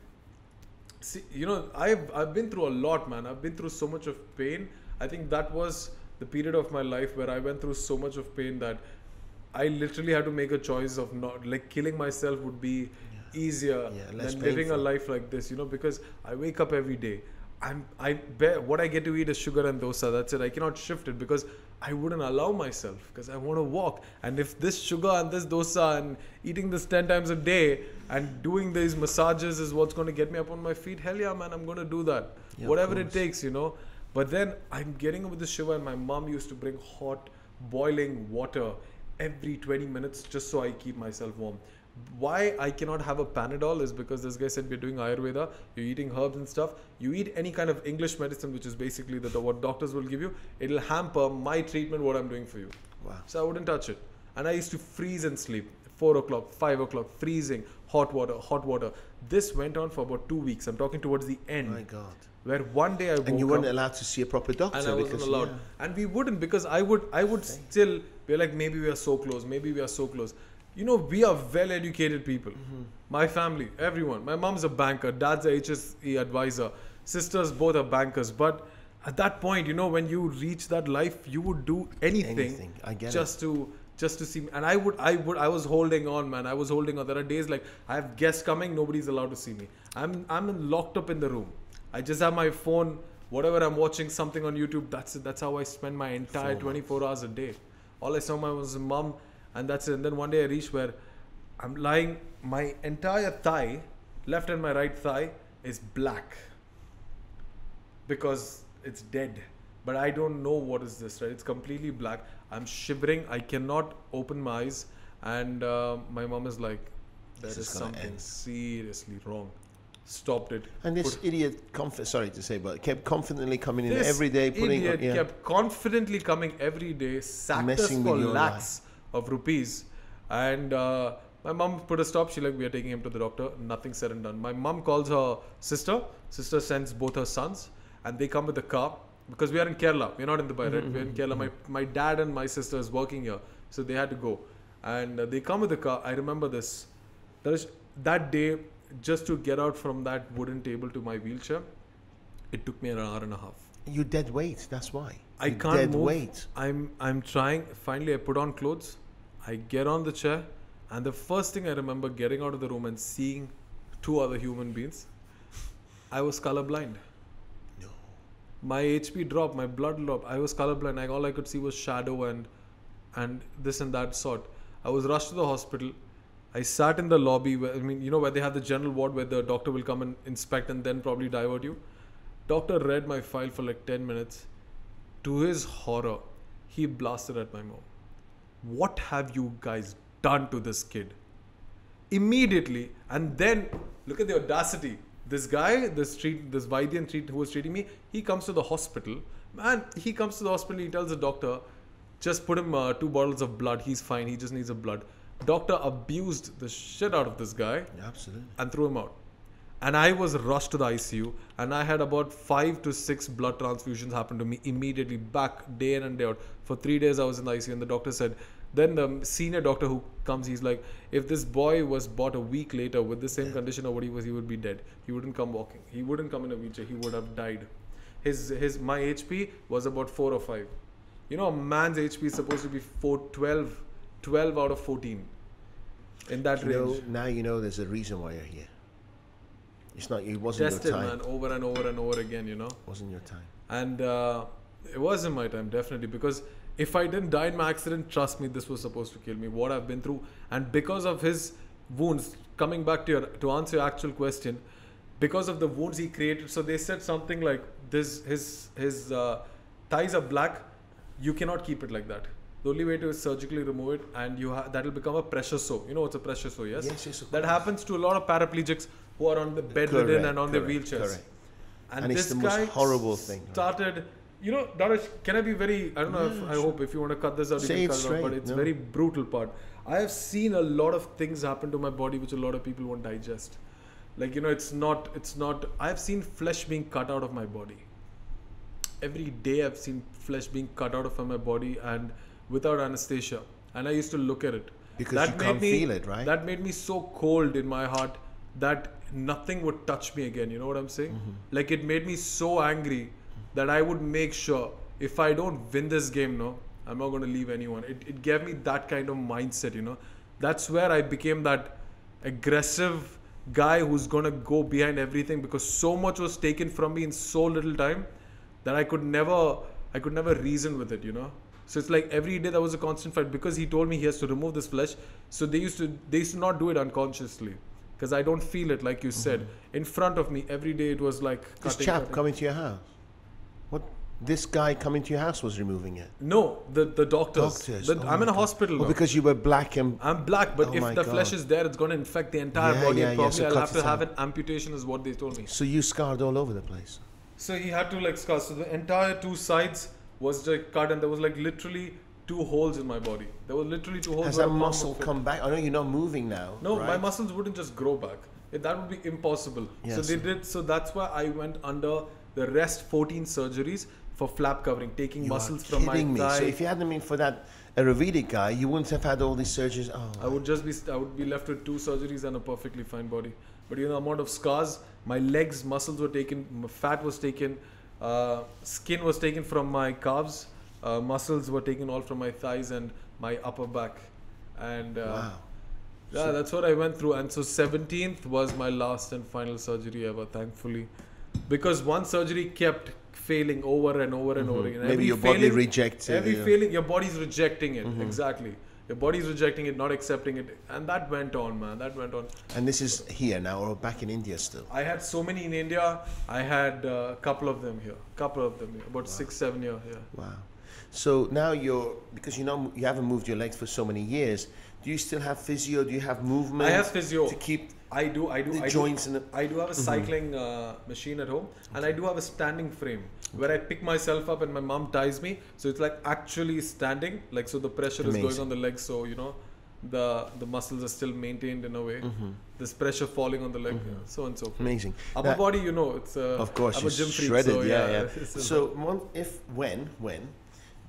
See, you know, I've been through a lot, man. I've been through so much of pain. I think that was the period of my life where I went through so much of pain that I literally had to make a choice of not, like, killing myself would be easier than living a life like this, you know, because I wake up every day. What I get to eat is sugar and dosa. That's it. I cannot shift it because I wouldn't allow myself, because I want to walk. And if this sugar and this dosa and eating this 10 times a day and doing these massages is what's going to get me up on my feet, hell yeah, man, I'm going to do that. Yeah, whatever it takes, you know. But then I'm getting up with the shiver, and my mom used to bring hot, boiling water every 20 minutes just so I keep myself warm. Why I cannot have a Panadol is because this guy said we're doing Ayurveda, you're eating herbs and stuff. You eat any kind of English medicine, which is basically what doctors will give you, it'll hamper my treatment, what I'm doing for you. Wow. So I wouldn't touch it. And I used to freeze and sleep. 4 o'clock, 5 o'clock, freezing, hot water. This went on for about 2 weeks. I'm talking towards the end. My God. Where one day I woke up. And you weren't allowed to see a proper doctor. And I wasn't allowed. Yeah. And we wouldn't, because I would still be like, maybe we are so close. You know, we are well-educated people. Mm-hmm. My family, everyone. My mom's a banker. Dad's a HSE advisor. Sisters both are bankers. But at that point, you know, when you reach that life, you would do anything. I get just to see me. And I was holding on, man. I was holding on. There are days like I have guests coming, nobody's allowed to see me. I'm locked up in the room. I just have my phone, whatever I'm watching, something on YouTube. That's it. That's how I spend my entire 24 hours a day. All I saw was mom. And that's it. And then one day I reached where I'm lying, my entire thigh, left and my right thigh, is black. Because it's dead. But I don't know what is this, right? It's completely black. I'm shivering. I cannot open my eyes. And my mom is like, there is something seriously wrong. Stopped it. And this idiot, sorry to say, but kept confidently coming in every day. Kept confidently coming every day, sacked us for lakhs of rupees, and my mom put a stop. She like, we are taking him to the doctor. Nothing said and done. My mom calls her sister. Sister sends both her sons, and they come with the car, because we are in Kerala. We're not in Dubai, right? We're in Kerala. My dad and my sister is working here, so they had to go, and they come with the car. I remember this. That day, just to get out from that wooden table to my wheelchair, it took me an hour and a half. You dead weight. That's why. I can't move. Weight. I'm trying. Finally, I put on clothes. I get on the chair, and the first thing I remember getting out of the room and seeing 2 other human beings. I was colorblind. No. My HP dropped. My blood dropped. I was colorblind. All I could see was shadow and this and that sort. I was rushed to the hospital. I sat in the lobby where, where they have the general ward where the doctor will come and inspect and then probably divert you. Doctor read my file for like 10 minutes. To his horror, he blasted at my mom. What have you guys done to this kid? Immediately. And then, look at the audacity. This guy, this Vaidian who was treating me, he comes to the hospital. Man, he comes to the hospital, he tells the doctor, just put him 2 bottles of blood. He's fine. He just needs a blood. Doctor abused the shit out of this guy. Yeah, absolutely. And threw him out. And I was rushed to the ICU, and I had about 5 to 6 blood transfusions happen to me immediately, back day in and day out. For 3 days I was in the ICU, and the doctor said, then the senior doctor who comes, he's like, if this boy was bought a week later with the same condition of what he was, he would be dead. He wouldn't come walking. He wouldn't come in a wheelchair. He would have died. My HP was about 4 or 5. You know, a man's HP is supposed to be 12 out of 14. In that range. Now you know there's a reason why you're here. It's not, it wasn't Tested, your time. man, over and over and over again, you know. Wasn't your time. And it wasn't my time, definitely, because if I didn't die in my accident, trust me, this was supposed to kill me. What I've been through, and because of his wounds, coming back to answer your actual question, because of the wounds he created. So they said something like this: his thighs are black. You cannot keep it like that. The only way to is surgically remove it, and that will become a pressure sore. You know what's a pressure sore? Yes. Yes. That happens to a lot of paraplegics who are on the bedridden and on their wheelchairs. Correct. And this it's the guy most horrible thing. Started. You know, Dariush, can I be very, I don't know, I hope if you want to cut this out, Say you can it cut it out, but straight, it's no. very brutal part. I have seen a lot of things happen to my body which a lot of people won't digest. Like, you know, it's not, I've seen flesh being cut out of my body. Every day I've seen flesh being cut out of my body and without anesthesia. And I used to look at it. Because that you can't feel it, right? That made me so cold in my heart that nothing would touch me again. You know what I'm saying? Mm-hmm. Like, it made me so angry that I would make sure if I don't win this game, no, I'm not going to leave anyone. It gave me that kind of mindset, you know. That's where I became that aggressive guy who's going to go behind everything, because so much was taken from me in so little time that I could never reason with it, you know. So it's like every day there was a constant fight, because he told me he has to remove this flesh. So they used to not do it unconsciously, because I don't feel it, like you said. In front of me, every day it was like This cutting, chap cutting. coming to your house. What? This guy coming to your house was removing it. No, the doctors. Doctors. I'm in a hospital now. Oh, because you were black and. I'm black, but Oh if my the God. flesh is there, it's going to infect the entire body. Yeah, And yeah, probably so I'll cut have to it have out. an amputation, is what they told me. So you scarred all over the place. So he had to like scar. So the entire two sides was like cut, and there was like literally 2 holes in my body. There were literally 2 holes. Has where that a palm muscle would fit. come back? I know you're not moving now. No, right? my muscles wouldn't just grow back. That would be impossible. Yes. So they did. So that's why I went under the rest 14 surgeries for flap covering, taking You muscles are from my kidding me. thigh. So if you hadn't been for that Ayurvedic guy, you wouldn't have had all these surgeries. Oh, I would be left with 2 surgeries and a perfectly fine body. But you know, the amount of scars, my legs, muscles were taken, fat was taken, skin was taken from my calves, muscles were taken all from my thighs and my upper back. And wow. yeah, that's what I went through. And so 17th was my last and final surgery ever, thankfully. Because one surgery kept failing over and over and over again. Maybe Every your body failing- rejects it. Every yeah. failing, your body's rejecting it. Exactly. Your body's rejecting it, not accepting it. And that went on, man. That went on. And this is here now, or back in India still? I had so many in India. I had a couple of them here. About 6, 7 years here. Wow. So now because you know you haven't moved your legs for so many years, do you still have physio? Do you have movement? I have physio. To keep I do. the joints in the... I do have a cycling machine at home, and I do have a standing frame where I pick myself up and my mom ties me. So it's like actually standing, like so the pressure is going on the legs. So you know, the muscles are still maintained in a way. There's pressure falling on the leg, so and so forth. Amazing. Upper body, you know, it's of course, I'm a gym freak, shredded. so Yeah. it's So when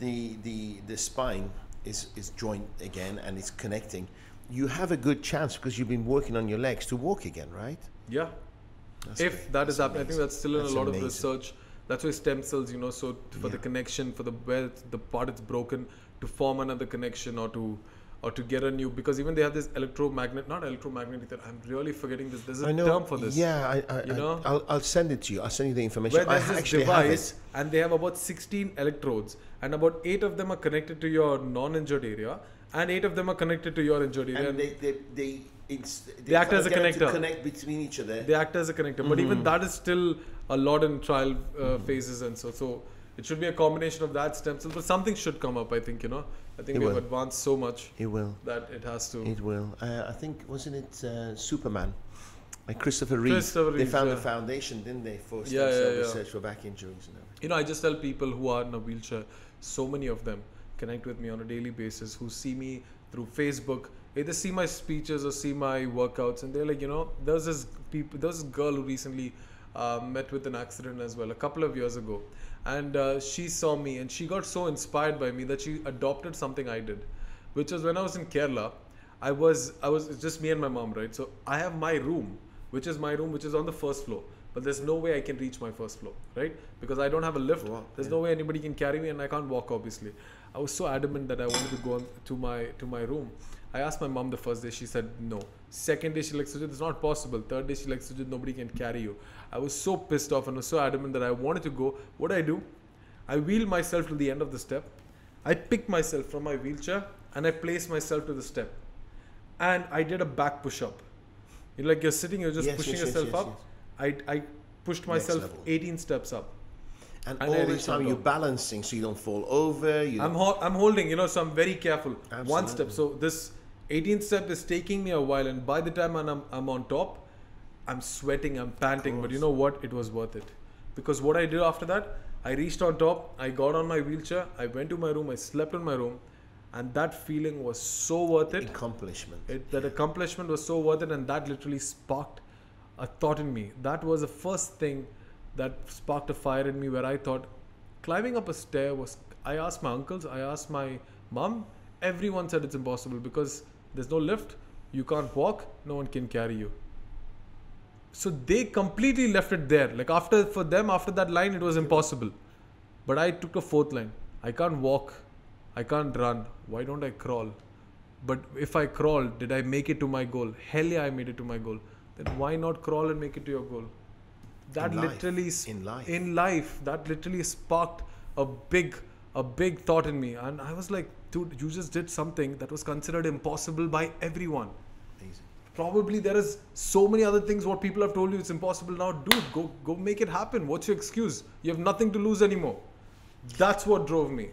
the spine is joined again and it's connecting, you have a good chance, because you've been working on your legs, to walk again, right? Yeah. That's If great. that is happening, I think that's still in That's a lot amazing. of research. That's why stem cells, you know, so for the connection, for where the part is broken, to form another connection or to get a new, because even they have this not electromagnetic, I'm really forgetting this. There's a term for this. Yeah, you know? I'll send it to you. I'll send you the information. Where there's I this actually have device, it. and they have about 16 electrodes, and about 8 of them are connected to your non-injured area, and 8 of them are connected to your injured area. And they act as a get them connector. to connect between each other. They act as a connector, but even that is still a lot in trial phases, and so it should be a combination of that stem cells. But something should come up, I think. You know, I think It we've will. advanced so much It will. that it has to. It will. I think, wasn't it Superman? Like Christopher Reeve. Christopher They Reeve, found yeah. a foundation, didn't they, for stem Yeah, cell yeah. research for back injuries and everything. You know, I just tell people who are in a wheelchair, so many of them connect with me on a daily basis, who see me through Facebook, either see my speeches or see my workouts, and they're like, you know, there's this girl who recently met with an accident as well, a couple of years ago, and she saw me and she got so inspired by me that she adopted something I did, which was when I was in Kerala. It's just me and my mom, right? So I have my room, which is on the first floor. but there's no way I can reach my first floor, right? Because I don't have a lift. Wow, There's no way anybody can carry me, and I can't walk, obviously. I was so adamant that I wanted to go to my room. I asked my mom the first day. She said no. Second day, she like, Sujith, it's not possible. Third day, she like, Sujith, nobody can carry you. I was so pissed off and was so adamant that I wanted to go. What do? I wheeled myself to the end of the step. I picked myself from my wheelchair and I placed myself to the step. And I did a back push-up. Like you're sitting, you're just pushing yourself up. I pushed myself 18 steps up. And all the time you're balancing so you don't fall over. I'm holding, so I'm very careful. Absolutely. One step. So this 18th step is taking me a while, and by the time I'm on top, I'm sweating, I'm panting. But you know what? It was worth it. Because what I did after that, I reached on top, I got on my wheelchair, I went to my room, I slept in my room, and that feeling was so worth it. That accomplishment was so worth it, and that literally sparked a thought in me. That was the first thing that sparked a fire in me, where I thought climbing up a stair was... I asked my uncles, I asked my mom, everyone said it's impossible because there's no lift, you can't walk, no one can carry you. So they completely left it there. Like for them, after that line, it was impossible. But I took a fourth line. I can't walk, I can't run, why don't I crawl? But if I crawl, did I make it to my goal? Hell yeah, I made it to my goal. Then why not crawl and make it to your goal? That in life, that literally sparked a big thought in me. And I was like, dude, you just did something that was considered impossible by everyone. Amazing. Probably there is so many other things what people have told you it's impossible now. Dude, go make it happen. What's your excuse? You have nothing to lose anymore. That's what drove me.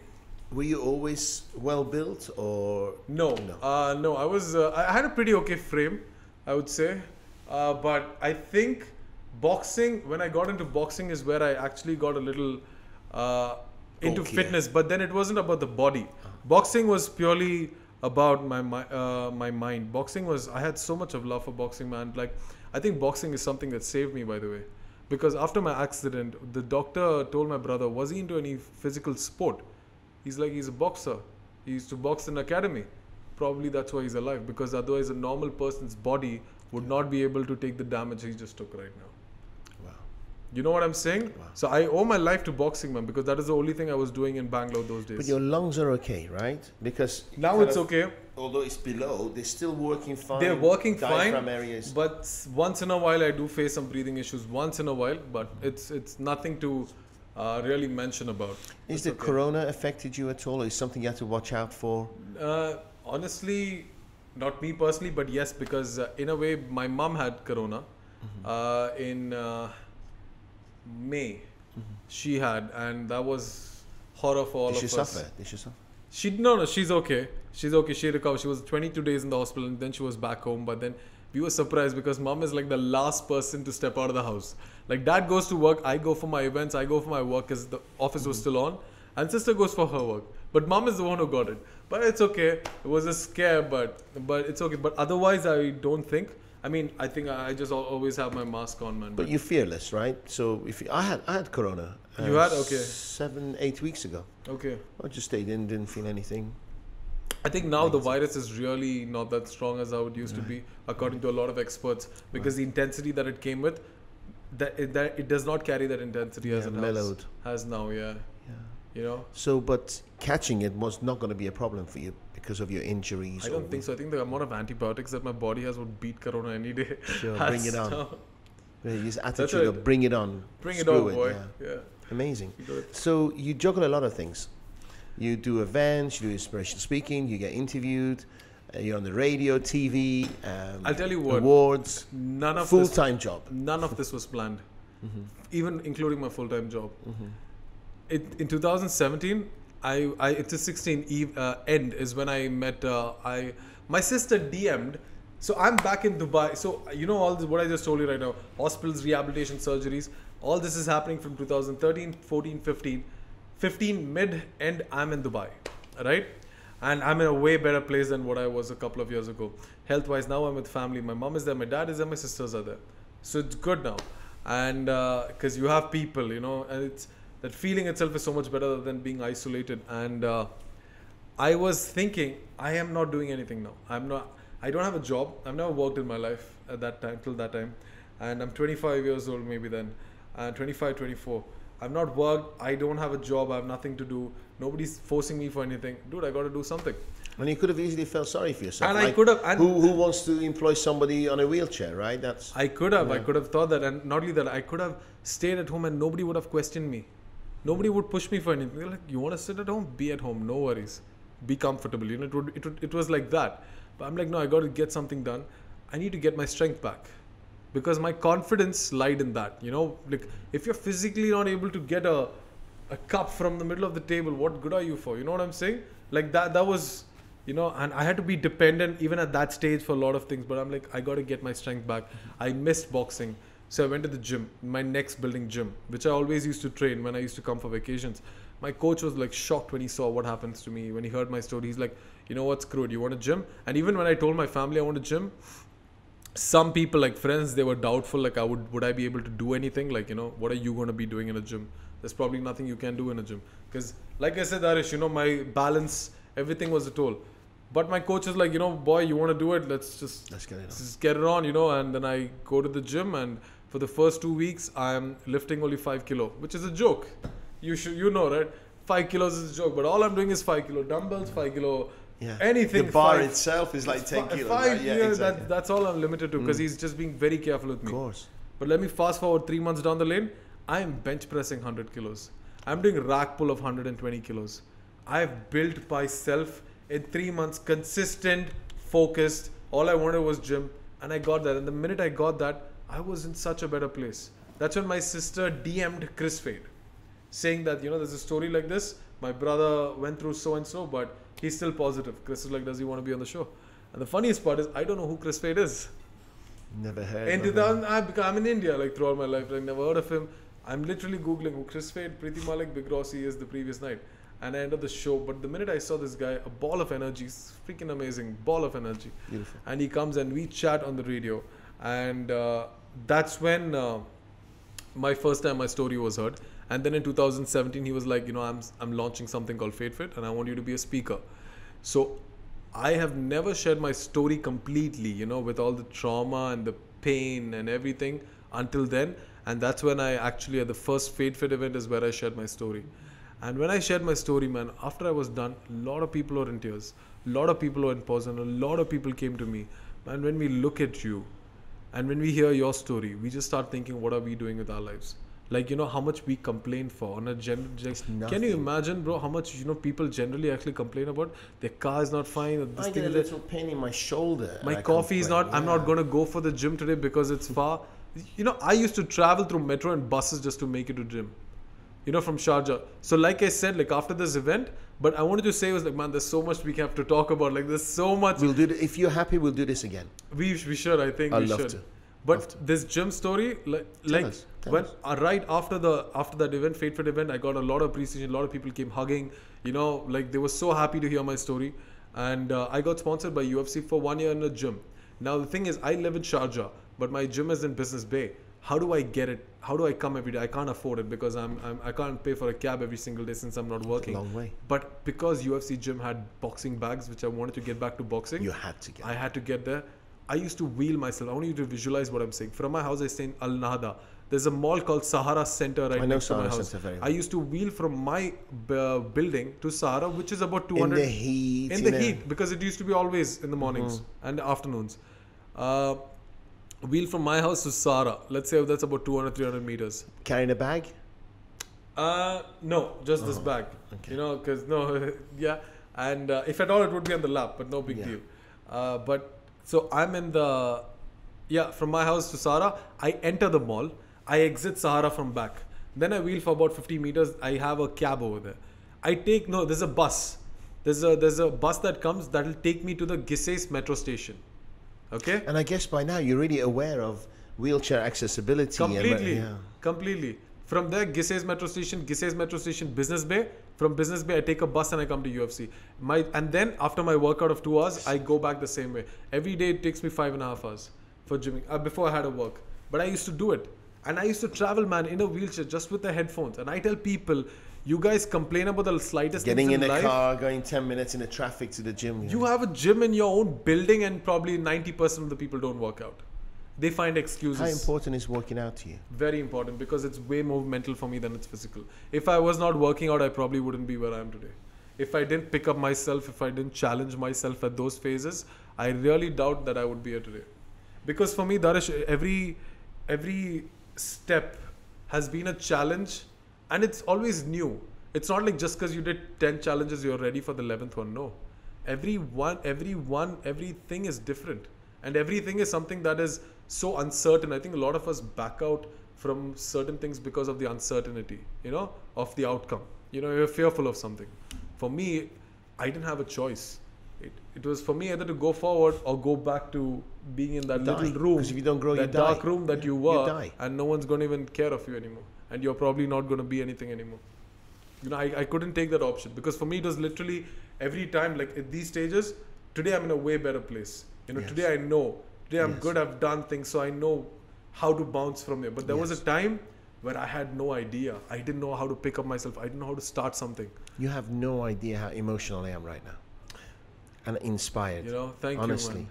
Were you always well built or no? No, I was. I had a pretty okay frame, I would say. But I think boxing, when I got into boxing, is where I actually got a little into fitness. But then it wasn't about the body. Boxing was purely about my mind. Boxing was, I had so much of love for boxing, man. Like, I think boxing is something that saved me, by the way. Because after my accident, the doctor told my brother, was he into any physical sport? He's like, he's a boxer. He used to box in academy. Probably that's why he's alive. Because otherwise a normal person's body would not be able to take the damage he just took right now. Wow. You know what I'm saying? Wow. So I owe my life to boxing, man, because that is the only thing I was doing in Bangalore those days. But your lungs are okay, right? Because now it's okay. Although it's below, they're still working fine. They're working fine, areas. but once in a while I do face some breathing issues. Once in a while, but it's nothing to really mention about. Is the corona affected you at all, or is something you have to watch out for? Honestly, not me personally, but yes, because in a way my mom had corona in May. She had, and that was horror for all of us. Did she suffer? No, she's okay. She's okay. She recovered. She was 22 days in the hospital, and then she was back home. But then we were surprised because mom is like the last person to step out of the house. Like, dad goes to work, I go for my events, I go for my work because the office was still on, and sister goes for her work. But mom is the one who got it. But it's okay. It was a scare, but it's okay. But otherwise, I don't think. I mean, I think I just always have my mask on, man. But you're fearless, right? So if I had corona. You had? Okay. 7-8 weeks ago. Okay. I just stayed in, didn't feel anything. I think now the virus is really not that strong as how it used to be, according to a lot of experts, because the intensity that it came with, that it does not carry that intensity as it has now. Yeah. You know. So, but catching it was not going to be a problem for you because of your injuries. I don't think so. I think the amount of antibiotics that my body has would beat corona any day. Sure, bring it on. His attitude of bring it on. Bring it on, boy. Yeah. Amazing. So you juggle a lot of things. You do events, you do inspirational speaking, you get interviewed, you're on the radio, TV, I'll tell you what, awards, none of full-time job. None of this was planned, even including my full-time job. In 2017, it's a 16 end is when I met, my sister DM'd. So I'm back in Dubai. So you know all this, what I just told you right now, hospitals, rehabilitation, surgeries, all this is happening from 2013, 14, 15. 15 mid-end, I'm in Dubai, right? And I'm in a way better place than what I was a couple of years ago. Health-wise, now I'm with family. My mom is there, my dad is there, my sisters are there. So it's good now. And because you have people, you know, and it's that feeling itself is so much better than being isolated. And I was thinking, I am not doing anything now. I don't have a job. I've never worked in my life at that time, till that time. and I'm 25 years old maybe then, 25, 24. I've not worked, I don't have a job, I have nothing to do, nobody's forcing me for anything. Dude, I got to do something. And you could have easily felt sorry for yourself. And I could have. And who wants to employ somebody on a wheelchair, right? I could have thought that, and not only that, I could have stayed at home and nobody would have questioned me. Nobody would push me for anything. They're like, you want to sit at home? Be at home, no worries. Be comfortable. You know, it was like that. But I'm like, no, I got to get something done. I need to get my strength back. Because my confidence lied in that. You know, like if you're physically not able to get a cup from the middle of the table, what good are you for? You know what I'm saying? Like that was, you know, and I had to be dependent even at that stage for a lot of things. But I'm like, I got to get my strength back. I missed boxing. So I went to the gym, my next building gym, which I always used to train when I used to come for vacations. My coach was like shocked when he saw what happens to me. When he heard my story, he's like, you know what, screw it, you want a gym? And even when I told my family I want a gym, some people, like friends, they were doubtful, like would I be able to do anything? Like, you know, what are you going to be doing in a gym? There's probably nothing you can do in a gym. Because like I said, Dariush, you know, my balance, everything was a toll. But my coach is like, you know, boy, you want to do it? Let's get it on, you know. And then I go to the gym, and for the first 2 weeks, I'm lifting only 5 kilo, which is a joke. You know, right? 5 kilos is a joke, but all I'm doing is 5 kilo dumbbells, 5 kilo anything. The bar itself is like 10 kilos. Right? Yeah, exactly. That's all I'm limited to, because he's just being very careful with me. Of course. But let me fast forward 3 months down the lane. I am bench pressing 100 kilos. I'm doing rack pull of 120 kilos. I've built myself in 3 months, consistent, focused. All I wanted was gym, and I got that. And the minute I got that, I was in such a better place. That's when my sister DM'd Chris Fade, saying that, you know, there's a story like this. My brother went through so and so, but he's still positive. Chris is like, does he want to be on the show? And the funniest part is, I don't know who Chris Fade is. Never heard of him. I'm in India, like throughout my life. I never heard of him. I'm literally Googling who Chris Fade, Preeti Malik, Big Rossi is the previous night. And I ended the show. But the minute I saw this guy, a ball of energy, freaking amazing, ball of energy. Beautiful. And he comes and we chat on the radio. And that's when my first time my story was heard. And then in 2017, he was like, you know, I'm launching something called Fade Fit, and I want you to be a speaker. So I have never shared my story completely, you know, with all the trauma and the pain and everything until then. And that's when I actually, at the first Fade Fit event, is where I shared my story. And when I shared my story, man, after I was done, a lot of people were in tears. A lot of people were in pause, and a lot of people came to me. Man, when we look at you and when we hear your story, we just start thinking, what are we doing with our lives? Like, you know, how much we complain for on a general. Can you imagine, bro, how much, you know, people generally actually complain about? Their car is not fine. I get a little pain in my shoulder. My coffee is not, I'm not going to go for the gym today because it's far. You know, I used to travel through metro and buses just to make it to gym, you know, from Sharjah. So like I said, like after this event, but I wanted to say was like, man, there's so much we have to talk about. Like there's so much. We'll do it. If you're happy, we'll do this again. We should, I think I'd we love should. To. But this gym story, right after that event, Fade Fit event, I got a lot of appreciation. A lot of people came hugging, you know, like they were so happy to hear my story. And I got sponsored by UFC for 1 year in a gym. Now the thing is, I live in Sharjah, but my gym is in Business Bay. How do I get it? How do I come every day? I can't afford it because I can't pay for a cab every single day since I'm not working. It's a long way. But because UFC gym had boxing bags, which I wanted to get back to boxing, I had to get there. I used to wheel myself. I want you to visualize what I'm saying. From my house, I stay in Al Nahda. There's a mall called Sahara Center right next to my house. I used to wheel from my building to Sahara, which is about 200. In the heat, because it used to be always in the mornings and afternoons. Wheel from my house to Sahara. Let's say that's about 200, 300 meters. Carrying a bag? No, just this bag. Okay. You know, because yeah. And if at all, it would be on the lap, but no big deal. So I'm in from my house to Sahara, I enter the mall, I exit Sahara from back. Then I wheel for about 50 meters, I have a cab over there. There's a bus. There's a bus that comes that'll take me to the Gises metro station. Okay? And I guess by now you're really aware of wheelchair accessibility. Completely. From there, Gises metro station, Business Bay. From Business Bay, I take a bus and I come to UFC. And then after my workout of 2 hours, I go back the same way. Every day it takes me 5.5 hours for gymming before I had to work. But I used to do it. And I used to travel, man, in a wheelchair just with the headphones. And I tell people, you guys complain about the slightest things in life. Getting in a car, going 10 minutes in the traffic to the gym. You have a gym in your own building and probably 90% of the people don't work out. They find excuses. How important is working out to you? Very important, because it's way more mental for me than it's physical. If I was not working out, I probably wouldn't be where I am today. If I didn't pick up myself, if I didn't challenge myself at those phases, I really doubt that I would be here today. Because for me, Dariush, every step has been a challenge, and it's always new. It's not like just because you did 10 challenges, you're ready for the 11th one. No. Everything is different. And everything is something that is so uncertain. I think a lot of us back out from certain things because of the uncertainty, of the outcome. You're fearful of something. For me, I didn't have a choice. It was for me either to go forward or go back to being in that little room, because if you don't grow, that dark room that you were, and no one's going to even care of you anymore. And you're probably not going to be anything anymore. I couldn't take that option, because for me it was literally every time, like at these stages, today I'm in a way better place. Today I know, today I'm good, I've done things, so I know how to bounce from here. But there was a time where I had no idea. I didn't know how to pick up myself. I didn't know how to start something. You have no idea how emotional I am right now. And inspired. Thank honestly.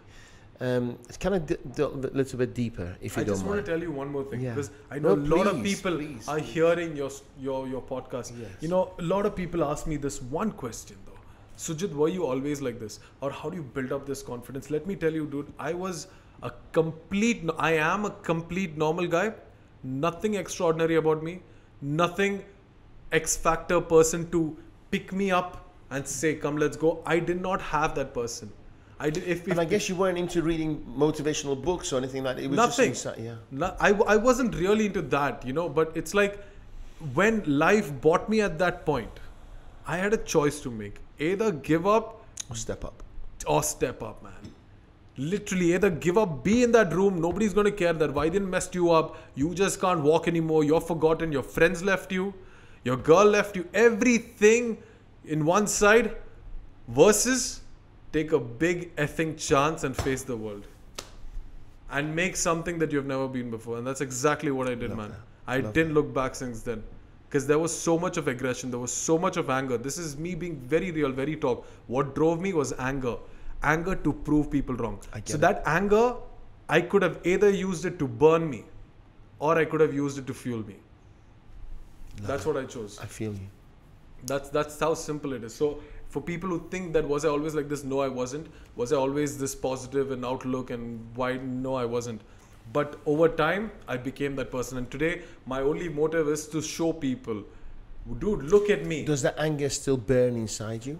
you, man. It's kind of a little bit deeper, if you don't mind. I just want to tell you one more thing, because I No, know a lot of please, people are hearing your podcast. Yes. A lot of people ask me this one question though. Sujith, were you always like this? Or how do you build up this confidence? Let me tell you, dude, I am a complete normal guy. Nothing extraordinary about me. Nothing X factor person to pick me up and say, come, let's go. I did not have that person. I guess you weren't into reading motivational books or anything like that. It was nothing. Just inside, I wasn't really into that, but it's like when life brought me at that point, I had a choice to make. Either give up or step up. Man. Literally, either give up, be in that room, nobody's going to care that why didn't mess you up, you just can't walk anymore, you're forgotten, your friends left you, your girl left you, everything in one side, versus take a big effing chance and face the world and make something that you've never been before. And that's exactly what I did, man. I didn't look back since then, because there was so much of aggression, there was so much of anger. This is me being very real, very talk. What drove me was anger to prove people wrong. That anger, I could have either used it to burn me, or I could have used it to fuel me. That's what I chose. I feel you. That's how simple it is. So for people who think that was I always like this, no, I wasn't. Was I always this positive in outlook and why? No, I wasn't. But over time, I became that person. And today, my only motive is to show people, dude, look at me. Does the anger still burn inside you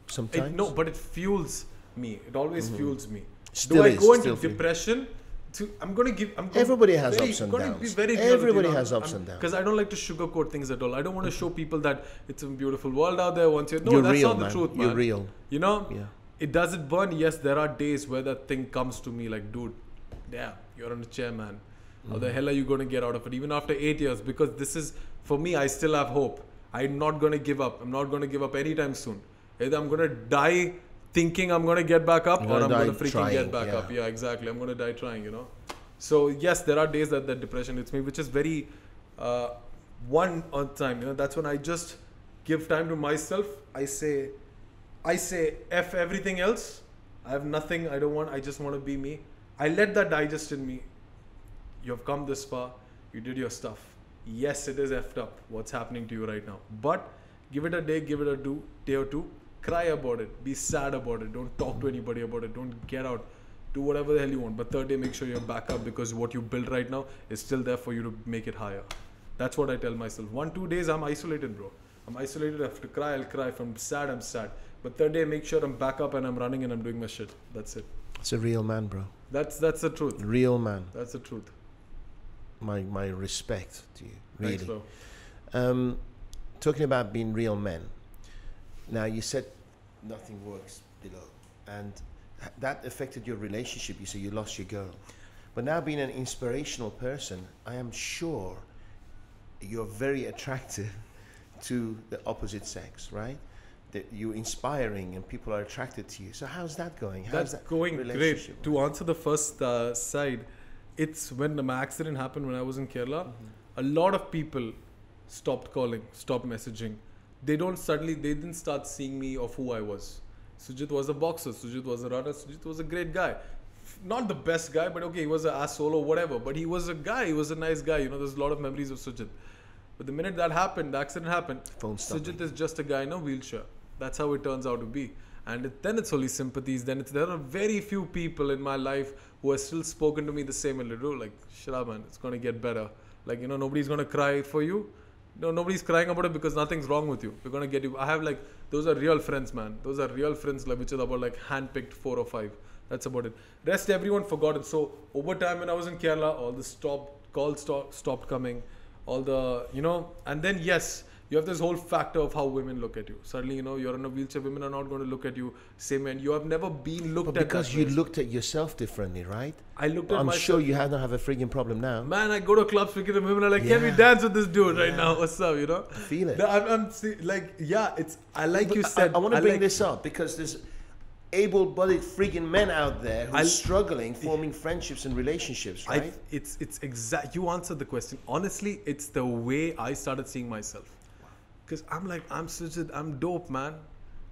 sometimes? No, but it fuels me. It always fuels me. Still Do I go into depression? Everybody has ups and downs. Everybody has ups and downs. Because I don't like to sugarcoat things at all. I don't want to show people that it's a beautiful world out there. That's real, not the truth, man. You're real. It doesn't burn. Yes, there are days where that thing comes to me like, dude, yeah, you're on a chair, man. How the hell are you going to get out of it? Even after 8 years, because this is, for me, I still have hope. I'm not going to give up. I'm not going to give up anytime soon. Either I'm going to die thinking I'm going to get back up, or I'm going to freaking get back up. Yeah, exactly. I'm going to die trying, So yes, there are days that depression hits me, which is very one on time. That's when I just give time to myself. I say F everything else. I have nothing. I just want to be me. I let that digest in me. You have come this far. You did your stuff. Yes, it is effed up what's happening to you right now. But give it a day, give it a day or two. Cry about it. Be sad about it. Don't talk to anybody about it. Don't get out. Do whatever the hell you want. But third day, make sure you're back up, because what you build right now is still there for you to make it higher. That's what I tell myself. 1-2 days, I'm isolated, bro. I'm isolated. I have to cry. I'll cry. If I'm sad, I'm sad. But third day, make sure I'm back up and I'm running and I'm doing my shit. That's it. It's a real man, bro. That's the truth. Real man. That's the truth. My respect to you. Really. Thanks, bro. Talking about being real men. Now, you said nothing works below. And that affected your relationship. You say you lost your girl. But now, being an inspirational person, I am sure you're very attractive to the opposite sex, right? That you're inspiring and people are attracted to you. So how's that going? How's that going great. To answer the first side, it's when my accident happened when I was in Kerala, a lot of people stopped calling, stopped messaging. They didn't start seeing me of who I was. Sujith was a boxer. Sujith was a runner. Sujith was a great guy. not the best guy, but okay, he was an asshole or whatever. But he was a guy. He was a nice guy. You know, there's a lot of memories of Sujith. But the minute that happened, the accident happened, Sujith is just a guy in a wheelchair. That's how it turns out to be. And then it's only sympathies. There are very few people in my life who have still spoken to me the same way. Like, shut up, man. It's going to get better. Like, you know, nobody's going to cry for you. No, nobody's crying about it because nothing's wrong with you. We're going to get you. I have like, those are real friends, man. Those are real friends, like, which is about like handpicked 4 or 5. That's about it. Rest, everyone forgotten. So over time when I was in Kerala, all the calls stopped coming. All the, you know, and then yes, you have this whole factor of how women look at you. Suddenly, you know, you're in a wheelchair, women are not going to look at you same way. And you have never been looked at because you looked at yourself differently, right? I looked at myself. I'm sure you don't have a freaking problem now. Man, I go to clubs speaking to women are like, can we dance with this dude right now? What's up, you know? I feel it. I'm like, yeah, I like you said. I want to bring this up because there's able-bodied freaking men out there who are struggling forming friendships and relationships, right? It's exact. You answered the question. Honestly, it's the way I started seeing myself. Because I'm like, I'm Sujith, I'm dope, man.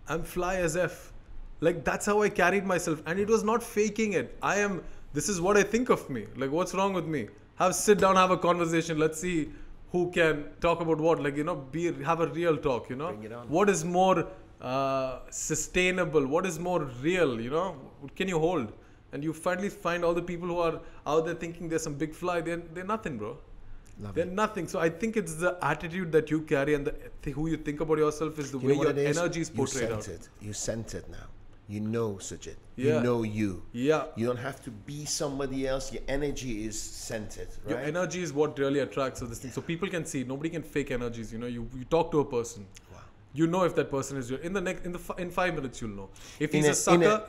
I'm fly as F. Like, that's how I carried myself. And it was not faking it. This is what I think of me. Like, what's wrong with me? Sit down, have a conversation. Let's see who can talk about what. Like, you know, have a real talk, you know. Bring it on. What is more sustainable? What is more real, you know? What can you hold? And you finally find all the people who are out there thinking there's some big fly. They're nothing, bro. They're nothing. So I think it's the attitude that you carry and who you think about yourself is the way your energy is portrayed out. You sent it now. You know, Sujith. Yeah. You know you. Yeah. You don't have to be somebody else. Your energy is centered, right? Your energy is what really attracts this thing. So people can see. Nobody can fake energies. You know, you talk to a person. Wow. You know if that person is in 5 minutes you'll know. If he's a sucker,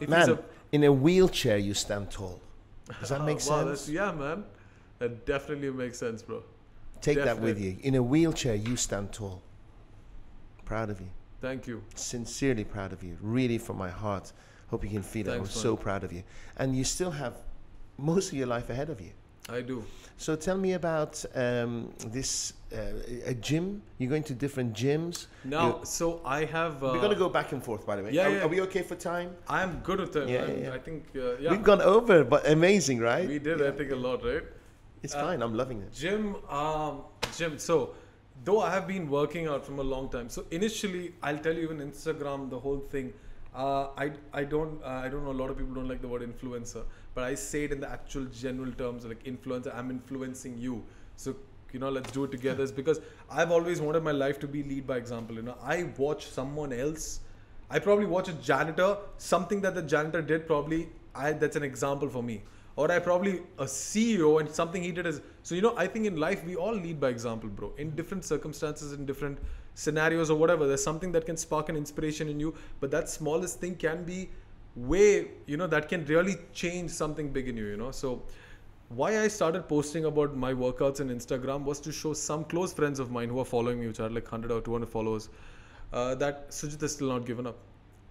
in a wheelchair you stand tall. Does that make sense? Yeah, man. That definitely makes sense, bro. Take that with you. In a wheelchair, you stand tall. Proud of you. Thank you. Sincerely proud of you. Really from my heart. Hope you can feel it. I'm so proud of you. And you still have most of your life ahead of you. I do. So tell me about this a gym. You're going to different gyms. No, so I have... we're going to go back and forth, by the way. Are we okay for time? I'm good with time. Yeah. I think, We've gone over, but amazing, right? We did, I think, a lot, right? It's fine. I'm loving it. Gym. So, though I have been working out from a long time. So initially, I'll tell you, in Instagram, the whole thing. I don't know. A lot of people don't like the word influencer, but I say it in the actual general terms, like influencer. I'm influencing you. So, you know, let's do it together. It's because I've always wanted my life to be lead by example. You know, I watch someone else. I probably watch a janitor. Something that the janitor did, that's an example for me. Or a CEO, and something he did is... So, you know, I think in life, we all lead by example, bro. In different circumstances, in different scenarios or whatever, there's something that can spark an inspiration in you. But that smallest thing can be way, you know, that can really change something big in you, you know. So, why I started posting about my workouts on Instagram was to show some close friends of mine who are following me, which are like 100 or 200 followers, that Sujith has still not given up.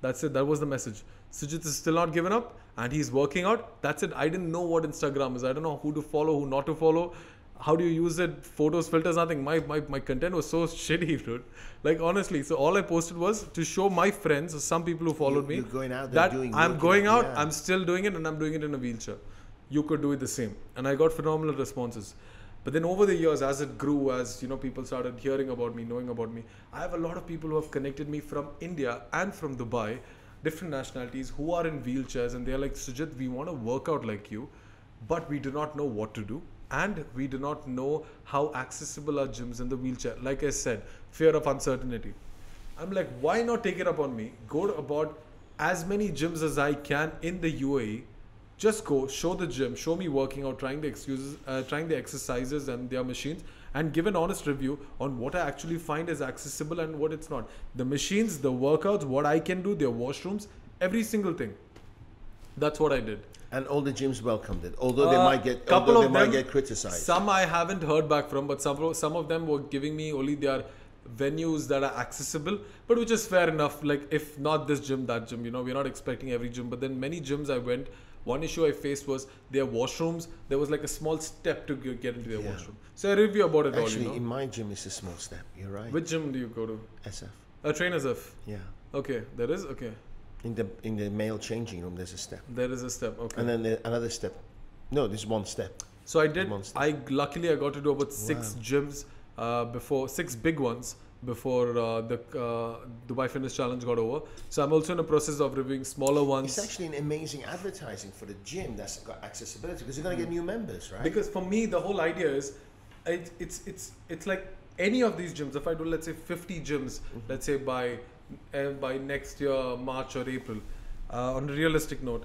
That's it. That was the message. Sujith is still not given up and he's working out. That's it. I didn't know what Instagram is. I don't know who to follow, who not to follow. How do you use it? Photos, filters, nothing. My content was so shitty, dude. Like, honestly. So all I posted was to show my friends, some people who followed me, going out that I'm going out, I'm still doing it, and I'm doing it in a wheelchair. You could do it the same. And I got phenomenal responses. But then over the years, as it grew, as you know, people started hearing about me, knowing about me, I have a lot of people who have connected me from India and from Dubai, different nationalities, who are in wheelchairs, and they're like, Sujith, we want to work out like you, but we do not know what to do, and we do not know how accessible are gyms in the wheelchair. Like I said, fear of uncertainty. I'm like, why not take it up on me? Go to about as many gyms as I can in the UAE. Just go, show the gym, show me working out, trying the exercises and their machines, and give an honest review on what I actually find is accessible and what it's not. The machines, the workouts, what I can do, their washrooms, every single thing. That's what I did. And all the gyms welcomed it, although they might get criticized. Some I haven't heard back from, but some of them were giving me only their venues that are accessible, but which is fair enough. Like, if not this gym, that gym, you know, we're not expecting every gym. But then many gyms I went, one issue I faced was their washrooms. There was like a small step to get into their washroom. So I review about it all, you know. In my gym, it's a small step. You're right. Which gym do you go to? SF. Trainers F. Yeah. Okay, there is? Okay. In the male changing room, there's a step. There is a step. Okay. And then another step. No, there's one step. So I did. Luckily I got to do about 6 gyms before 6 big ones before the Dubai Fitness Challenge got over. So I'm also in the process of reviewing smaller ones. It's actually an amazing advertising for the gym that's got accessibility because you're going to get new members, right? Because for me, the whole idea is, it's like any of these gyms. If I do, let's say 50 gyms, let's say by next year, March or April, on a realistic note,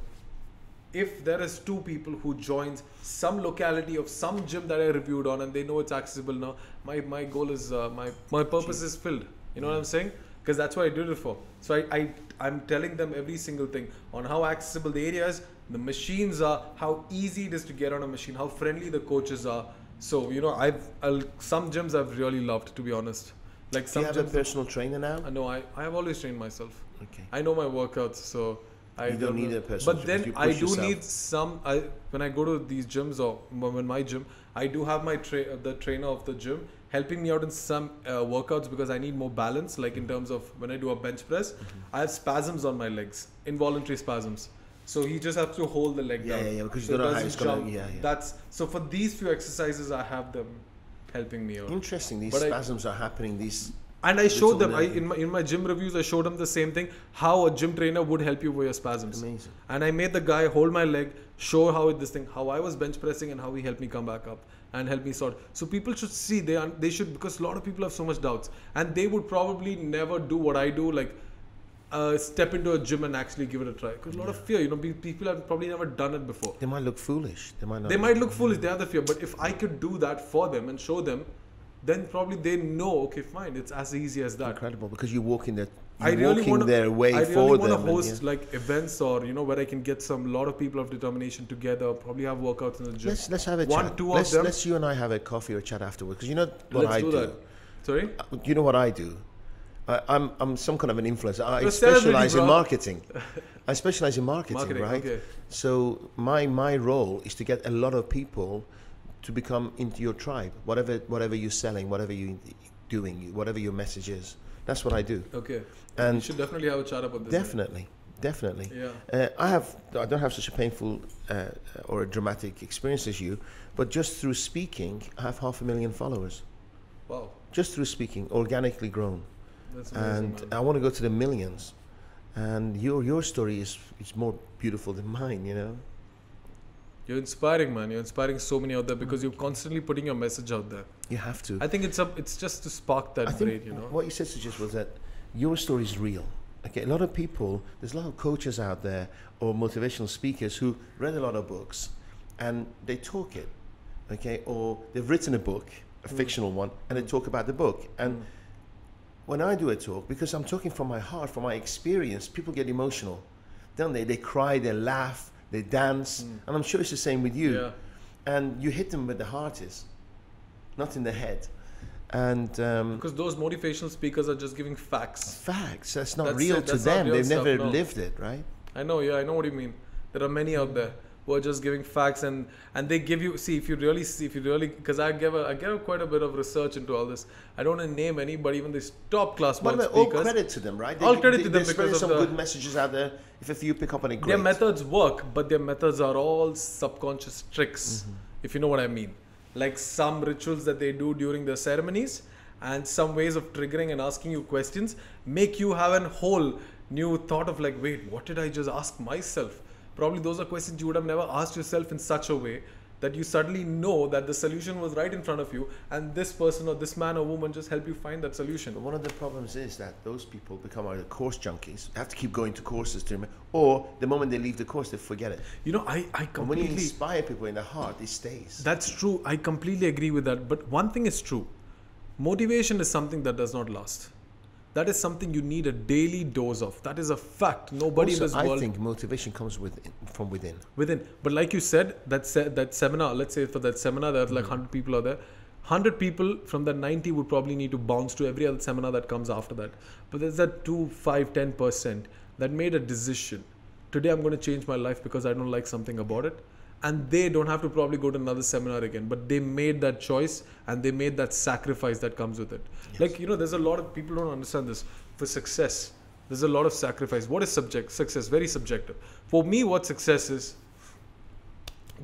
if there is 2 people who joins some locality of some gym that I reviewed on and they know it's accessible now, my goal is, my purpose is filled. You know what I'm saying? Because that's what I did it for. So I'm telling them every single thing on how accessible the area is, the machines are, how easy it is to get on a machine, how friendly the coaches are. So, you know, some gyms I've really loved, to be honest. Like some Do you have a personal trainer now? No, I have always trained myself. Okay. I know my workouts, so you don't need a personal trainer. But then I do need some. When I go to these gyms or when my gym, I do have my the trainer of the gym helping me out in some workouts because I need more balance. Like in terms of when I do a bench press, I have spasms on my legs, involuntary spasms. So he just has to hold the leg down. Yeah, because you don't know how it's going to... That's, so for these few exercises, I have them helping me out. Interesting. These spasms are happening. And I showed them, in my gym reviews, I showed them the same thing, how a gym trainer would help you with your spasms. Amazing. And I made the guy hold my leg, show how I was bench pressing and how he helped me come back up and help me sort. So people should see, they should, because a lot of people have so much doubts. And they would probably never do what I do, like step into a gym and actually give it a try. Because a lot of fear, you know, people have probably never done it before. They might look foolish. They might look foolish, they have the fear. But if I could do that for them and show them, then probably they know, okay, fine, it's as easy as that. Incredible, because you're walking their way I really want to host and, like events or, you know, where I can get a lot of people of determination together, probably have workouts in the gym. Let's have a chat. Let's you and I have a coffee or chat afterwards, because you know what I do. That. Sorry? You know what I do? I'm some kind of an influencer. I specialize in marketing. I specialize in marketing, right? Okay. So my role is to get a lot of people to become into your tribe, whatever you're selling, whatever you're doing, whatever your message is. That's what I do. Okay. And we should definitely have a chat about this. Definitely. Yeah. I don't have such a painful or a dramatic experience as you, but just through speaking, I have 500,000 followers. Wow. Just through speaking, organically grown. That's amazing, and man. I want to go to the millions. And your story is more beautiful than mine, you know. You're inspiring, man. You're inspiring so many out there because you're constantly putting your message out there. You have to. I think it's just to spark that brain, you know. What you said, Sujith, was that your story is real. Okay, a lot of people, there's a lot of coaches out there or motivational speakers who read a lot of books and they talk it, okay, or they've written a book, a fictional one, and they talk about the book. And when I do a talk, because I'm talking from my heart, from my experience, people get emotional, don't they? They cry, they laugh, they dance, and I'm sure it's the same with you. Yeah. And you hit them where the heart is, not in the head. And because those motivational speakers are just giving facts. Facts. That's not real to them. They've never lived it, right? I know. Yeah, I know what you mean. There are many out there who are just giving facts, and they give you. If you really, because I gave quite a bit of research into all this. I don't want to name anybody, even these top class world speakers. All credit to them, right? All credit to them because some good messages out there. If you pick up on it, great. Their methods work, but their methods are all subconscious tricks. If you know what I mean. Like some rituals that they do during their ceremonies and some ways of triggering and asking you questions make you have a whole new thought of like, wait, what did I just ask myself? Probably those are questions you would have never asked yourself in such a way that you suddenly know that the solution was right in front of you and this person or this man or woman just help you find that solution. But one of the problems is that those people become either course junkies, they have to keep going to courses to remember, or the moment they leave the course, they forget it. You know, I completely... And when you inspire people in the heart, it stays. That's true. I completely agree with that. But one thing is true. Motivation is something that does not last. That is something you need a daily dose of. That is a fact. Nobody also, in this world... I think motivation comes from within. But like you said, that seminar, let's say for that seminar, there are like 100 people out there. 100 people from that 90 would probably need to bounce to every other seminar that comes after that. But there's that 2, 5, 10% that made a decision. Today I'm going to change my life because I don't like something about it. And they don't have to probably go to another seminar again, but they made that choice and they made that sacrifice that comes with it. Yes. Like, you know, there's a lot of people don't understand this. For success, there's a lot of sacrifice. What is success? Very subjective. For me, what success is,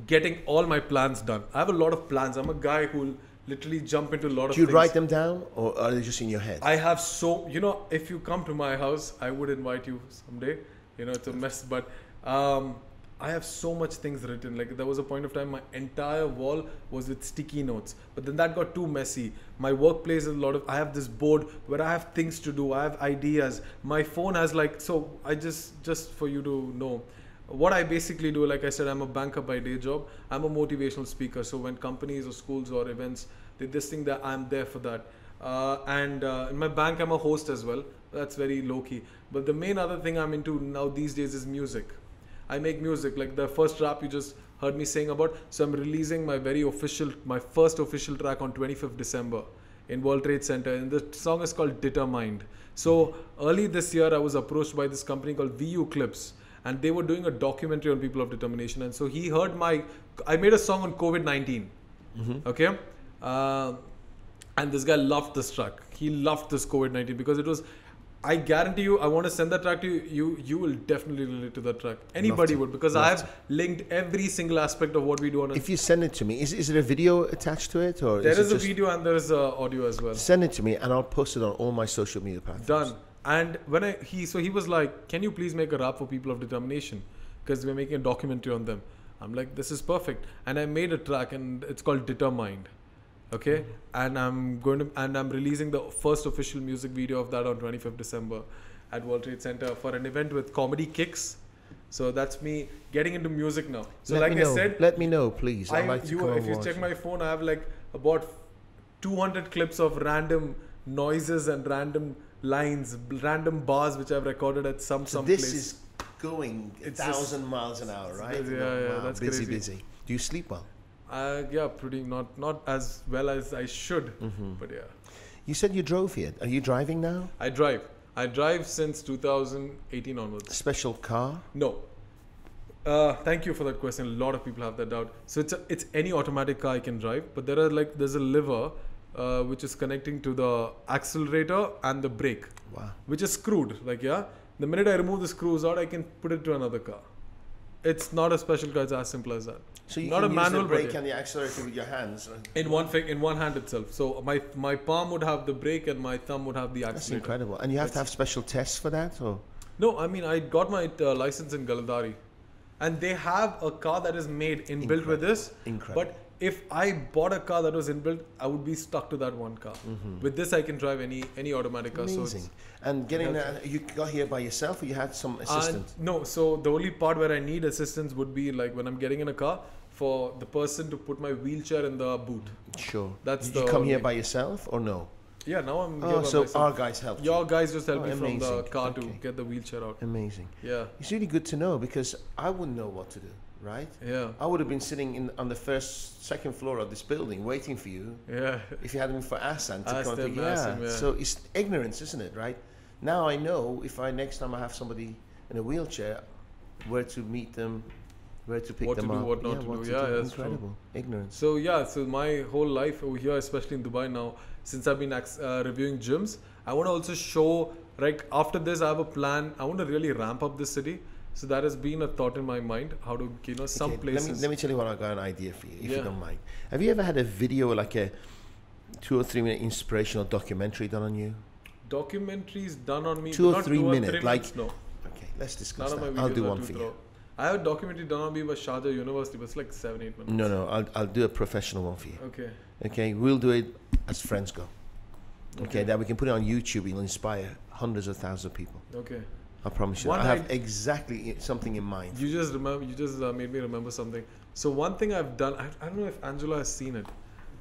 getting all my plans done. I have a lot of plans. I'm a guy who'll literally jump into a lot of things. Do you write them down, or are they just in your head? I have if you come to my house, I would invite you someday. It's a mess, but I have so much things written. Like, there was a point of time my entire wall was with sticky notes, but then that got too messy. My workplace is I have this board where I have things to do. I have ideas. My phone has I just for you to know, what I basically do, like I said, I'm a banker by day job. I'm a motivational speaker. So when companies or schools or events did this thing, that I'm there for that. And in my bank, I'm a host as well. That's very low key. But the main other thing I'm into now these days is music. I make music, like the first rap you just heard me saying about. So I'm releasing my first official track on 25th December in World Trade Center. And the song is called Determined. So early this year, I was approached by this company called VU Clips. And they were doing a documentary on people of determination. And so he heard I made a song on COVID-19. Mm-hmm. Okay. And this guy loved this track. He loved this COVID-19 because it was, I guarantee you, I want to send that track to you. You will definitely relate to that track. Anybody would, because I've linked every single aspect of what we do on it. If you send it to me, is it a video attached to it? Or there is a video and there is audio as well. Send it to me and I'll post it on all my social media platforms. Done. And when he was like, can you please make a rap for people of determination? Because we're making a documentary on them. I'm like, this is perfect. And I made a track and it's called Determined. Okay. Mm-hmm. And I'm releasing the first official music video of that on 25th December at World Trade Center for an event with Comedy Kicks. So that's me getting into music now. So let me know, please. If you check my phone, I have like about 200 clips of random noises and random lines, random bars which I've recorded at some place. This is going 1,000 miles an hour, right? Yeah, wow, that's busy, crazy. busy. Do you sleep well? Yeah, pretty not as well as I should, but yeah. You said you drove here. Are you driving now? I drive since 2018 onwards. Special car? No. Thank you for that question. A lot of people have that doubt. So it's any automatic car I can drive, but there's a lever which is connecting to the accelerator and the brake, which is screwed. The minute I remove the screws out, I can put it to another car. It's not a special car. It's as simple as that. So you not can a use manual the brake and the accelerator with your hands. In one hand itself. So my palm would have the brake and my thumb would have the accelerator. That's incredible. And you have to have special tests for that, or? No, I mean, I got my license in Galadari, and they have a car that is made inbuilt with this. Incredible. But if I bought a car that was inbuilt, I would be stuck to that one car. Mm-hmm. With this, I can drive any automatic car. Amazing. So and getting you got here by yourself, or you had some assistance? No. So the only part where I need assistance would be like when I'm getting in a car, for the person to put my wheelchair in the boot. Sure. Did you come here by yourself or no? Yeah, now I'm here by myself. Our guys helped Your guys just helped me amazing. From the car to get the wheelchair out. Amazing. Yeah. It's really good to know, because I wouldn't know what to do, right? Yeah. I would have been sitting on the second floor of this building waiting for you. Yeah. If you hadn't been for Asan to come and pick. So it's ignorance, isn't it, right? Now I know if next time I have somebody in a wheelchair, where to meet them, where to pick them up. What not to do. Yeah, that's incredible. True. Ignorance. So my whole life over here, especially in Dubai now, since I've been reviewing gyms, I want to also show, after this, I have a plan. I want to really ramp up this city. So that has been a thought in my mind, how to, some places. Let me tell you what, I've got an idea for you, if you don't mind. Have you ever had a video, like a 2 or 3 minute inspirational documentary done on you? Documentaries done on me? 2 or 3 minutes, no. Okay, let's discuss that. I'll do one for you. I have a documentary done on me by Sharjah University, but it's like 7-8 minutes. No, I'll do a professional one for you. Okay, we'll do it as friends go. Okay, that we can put it on YouTube. It'll inspire hundreds of thousands of people. Okay. I promise you. I have exactly something in mind. You just made me remember something. So one thing I've done, I don't know if Angela has seen it.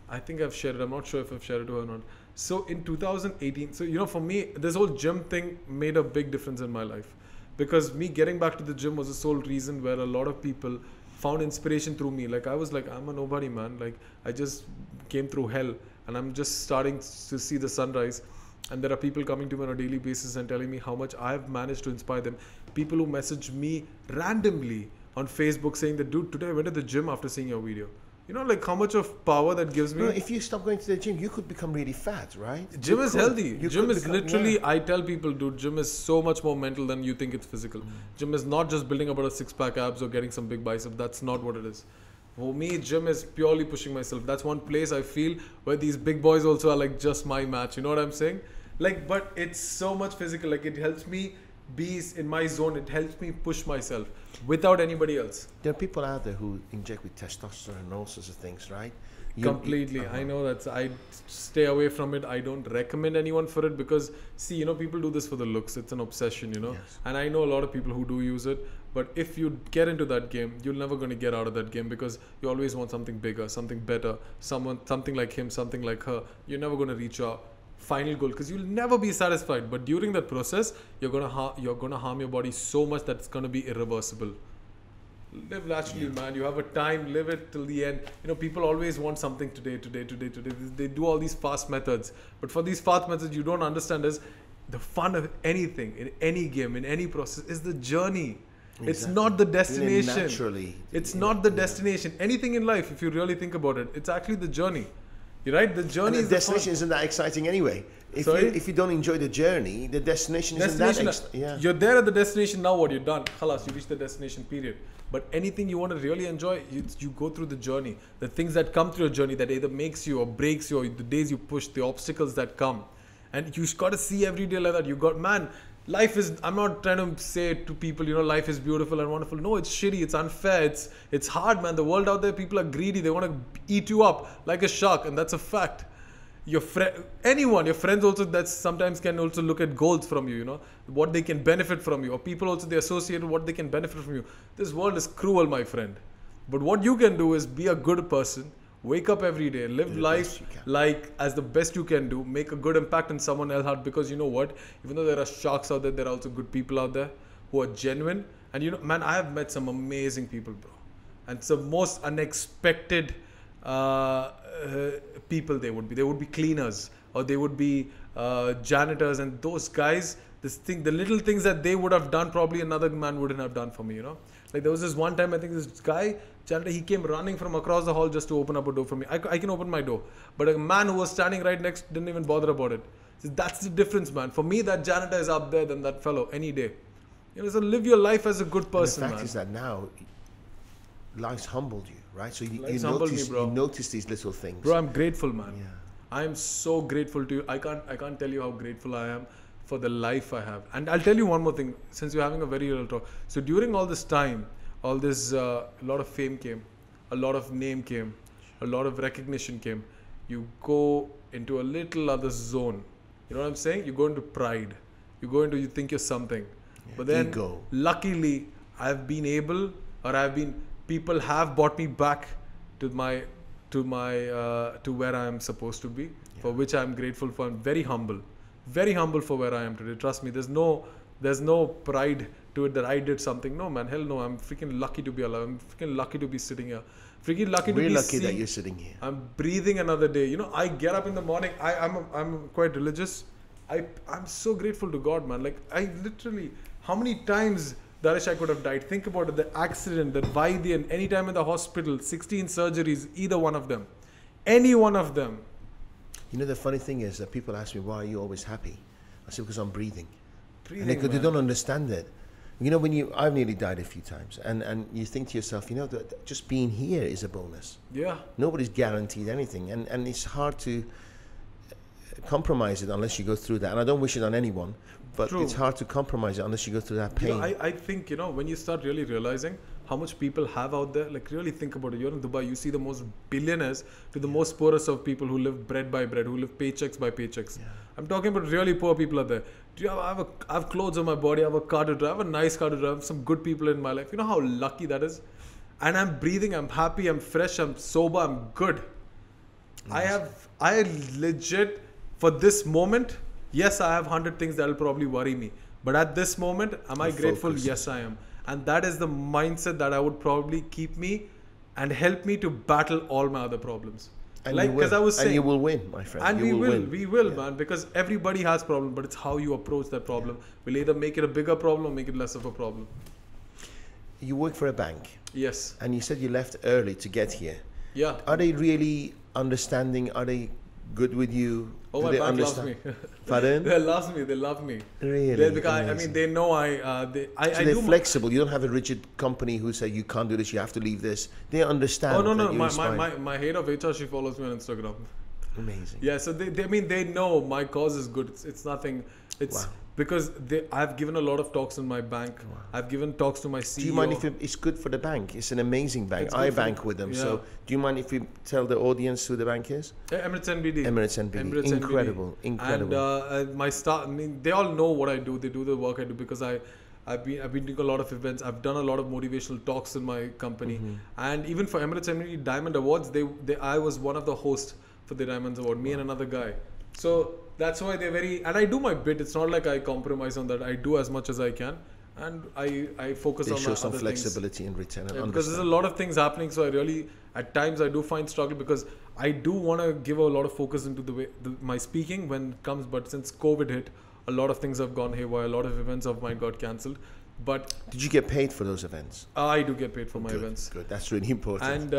I think I've shared it. I'm not sure if I've shared it to her or not. So in 2018, for me, this whole gym thing made a big difference in my life. Because me getting back to the gym was the sole reason where a lot of people found inspiration through me. I was like, I'm a nobody, man. I just came through hell and I'm just starting to see the sunrise. And there are people coming to me on a daily basis and telling me how much I've managed to inspire them. People who message me randomly on Facebook saying that, dude, today I went to the gym after seeing your video. You know, like how much of power that gives me. No, if you stop going to the gym, you could become really fat, right? Gym is healthy. Gym is become, literally, I tell people, dude, gym is so much more mental than you think it's physical. Gym is not just building about a six-pack abs or getting some big bicep. That's not what it is. For me, gym is purely pushing myself. That's one place I feel where these big boys also are like just my match. You know what I'm saying? Like, but it's so much physical. Like, it helps me be in my zone. It helps me push myself without anybody else. There are people out there who inject with testosterone and all sorts of things, right? Completely. I know that. I stay away from it. I don't recommend anyone for it because, see, you know, people do this for the looks. It's an obsession, you know. Yes. And I know a lot of people who do use it. But if you get into that game, you're never going to get out of that game because you always want something bigger, something better, something like him, something like her. You're never going to reach your final goal because you'll never be satisfied. But during that process, you're gonna harm your body so much that it's gonna be irreversible. Live naturally, man. You have a time, live it till the end. You know, people always want something today. They do all these fast methods, but for these fast methods, you don't understand is the fun of anything in any game, in any process is the journey. Exactly. It's not the destination. Naturally, it's not the destination. Anything in life, if you really think about it, it's actually the journey. You're right. The journey. And the destination isn't that exciting anyway. If you don't enjoy the journey, the destination isn't that You're there at the destination now. What you're done? Khalas, you reach the destination. Period. But anything you want to really enjoy, you go through the journey. The things that come through your journey that either makes you or breaks you, or the days you push, the obstacles that come, and you got to see every day like that. You got, man. Life is, I'm not trying to say to people, you know, life is beautiful and wonderful. No, it's shitty. It's unfair. It's hard, man. The world out there, people are greedy. They want to eat you up like a shark. And that's a fact. Your friends also that sometimes can also look at goals from you, you know, what they can benefit from you. Or people also, they associate what they can benefit from you. This world is cruel, my friend. But what you can do is be a good person. Wake up every day, live life like as the best you can do, make a good impact in someone else's heart, because you know what, even though there are sharks out there, there are also good people out there who are genuine. And you know, man, I have met some amazing people, bro, and some most unexpected people. They would be cleaners, or they would be janitors, and those guys, the little things that they would have done, probably another man wouldn't have done for me, you know. Like there was this one time, I think this guy, janitor, he came running from across the hall just to open up a door for me. I can open my door. But a man who was standing right next didn't even bother about it. So that's the difference, man. For me, that janitor is up there than that fellow any day. You know, so live your life as a good person, man. And the fact is that now, life's humbled you, right? So you notice these little things. Bro, I'm grateful, man. Yeah. I am so grateful to you. I can't tell you how grateful I am for the life I have. And I'll tell you one more thing, since you're having a very real talk. So during all this time, all this, a lot of fame came, a lot of name came, a lot of recognition came. You go into a little other zone. You know what I'm saying? You go into pride. You think you're something. Yeah, but then, ego. Luckily, people have brought me back to where I am supposed to be, for which I'm grateful for. I'm very humble for where I am today. Trust me, there's no pride to it that I did something. No, man, hell no. I'm freaking lucky to be alive. I'm freaking lucky to be sitting here. Freaking lucky to be lucky that you're sitting here. I'm breathing another day. You know, I get up in the morning. I'm quite religious. I'm so grateful to God, man. Like, I literally, how many times, Dariush, I could have died. Think about it, the accident, that Vaidyan, any time in the hospital, 16 surgeries, either one of them. Any one of them. You know, the funny thing is that people ask me, why are you always happy? I say, because I'm breathing. And they don't understand it. You know, I've nearly died a few times, and you think to yourself, you know, that just being here is a bonus. Yeah. Nobody's guaranteed anything, and it's hard to compromise it unless you go through that. And I don't wish it on anyone, but It's hard to compromise it unless you go through that pain. You know, I think, you know, when you start really realizing how much people have out there, like really think about it. You're in Dubai, you see the most billionaires to the most poorest of people who live bread by bread, who live paychecks by paychecks. Yeah. I'm talking about really poor people out there. I have clothes on my body, I have a car to drive, I have a nice car to drive, some good people in my life. You know how lucky that is? And I'm breathing, I'm happy, I'm fresh, I'm sober, I'm good. Nice. I legit, for this moment, yes, I have 100 things that will probably worry me. But at this moment, am I grateful? Yes, I am. And that is the mindset that I would probably keep me and help me to battle all my other problems. And like, because I was saying, and you will win, my friend. And we will, man, because everybody has problems, but it's how you approach that problem. We'll either make it a bigger problem or make it less of a problem. You work for a bank. Yes. And you said you left early to get here. Yeah. Are they really understanding? Are they good with you? Oh, Do my they bank loves understand? me. Pardon? They love me. They love me. Really? Because I Amazing. mean, they know So I they're do. flexible. You don't have a rigid company who say you can't do this, you have to leave this. They understand. Oh no, that no. you inspire. My head of HR, she follows me on Instagram. Amazing. Yeah, so I mean, they know my cause is good. It's nothing. It's Wow. because I've given a lot of talks in my bank. Wow. I've given talks to my CEO. Do you mind if it's good for the bank? It's an amazing bank. It's I good for bank the- with them. yeah. So do you mind if we tell the audience who the bank is? Emirates NBD. Emirates NBD. Emirates Incredible. NBD. Incredible. And my staff, I mean, they all know what I do. They do the work I do because I've been doing a lot of events. I've done a lot of motivational talks in my company. And even for Emirates NBD Diamond Awards, I was one of the hosts for the Diamonds Award, me and another guy. So that's why they're very, and I do my bit. It's not like I compromise on that. I do as much as I can, and I focus They on show my some other flexibility in return. And things. Because there's a understand. lot of things happening, so I really, at times, I do find struggle because I do want to give a lot of focus into the way my speaking when it comes. But since COVID hit, a lot of things have gone haywire. A lot of events of mine got cancelled. But Did you get paid for those events? I do get paid for my Good, events. Good. That's really important.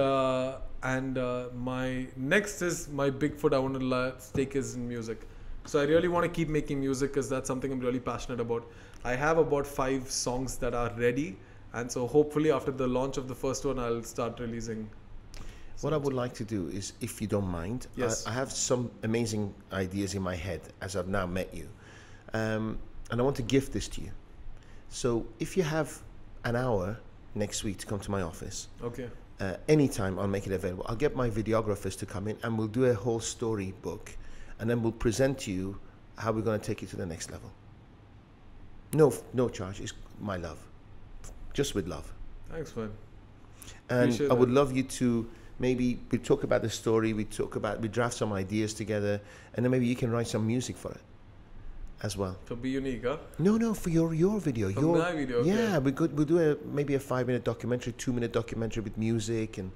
And my next is my big foot I want to stake is in music. So I really want to keep making music because that's something I'm really passionate about. I have about 5 songs that are ready, and so hopefully after the launch of the first one I'll start releasing. What I would like to do is, if you don't mind, Yes. I have some amazing ideas in my head as I've now met you. And I want to gift this to you. So if you have an hour next week to come to my office, Okay. anytime I'll make it available. I'll get my videographers to come in and we'll do a whole story book, and then we'll present to you how we're going to take you to the next level. No charge. It's my love. Just with love. Thanks, man. And Appreciate I would that. love you to maybe we talk about the story, we draft some ideas together, and then maybe you can write some music for it as well. To be unique, huh? No, for your video. For my video, okay. Yeah, we'll do maybe a 5-minute documentary, 2-minute documentary with music and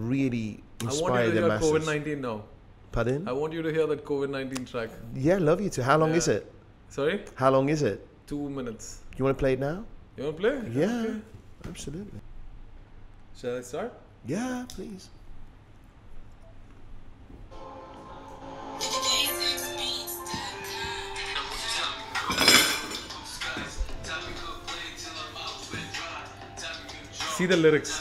really I want inspire you to the hear masses. COVID-19 now. Pardon? I want you to hear that COVID-19 track. Yeah, love you too. How long Yeah. is it? Sorry? How long is it? 2 minutes. You want to play it now? You want to play? Yeah, Okay. absolutely. Shall I start? Yeah, please. See the lyrics.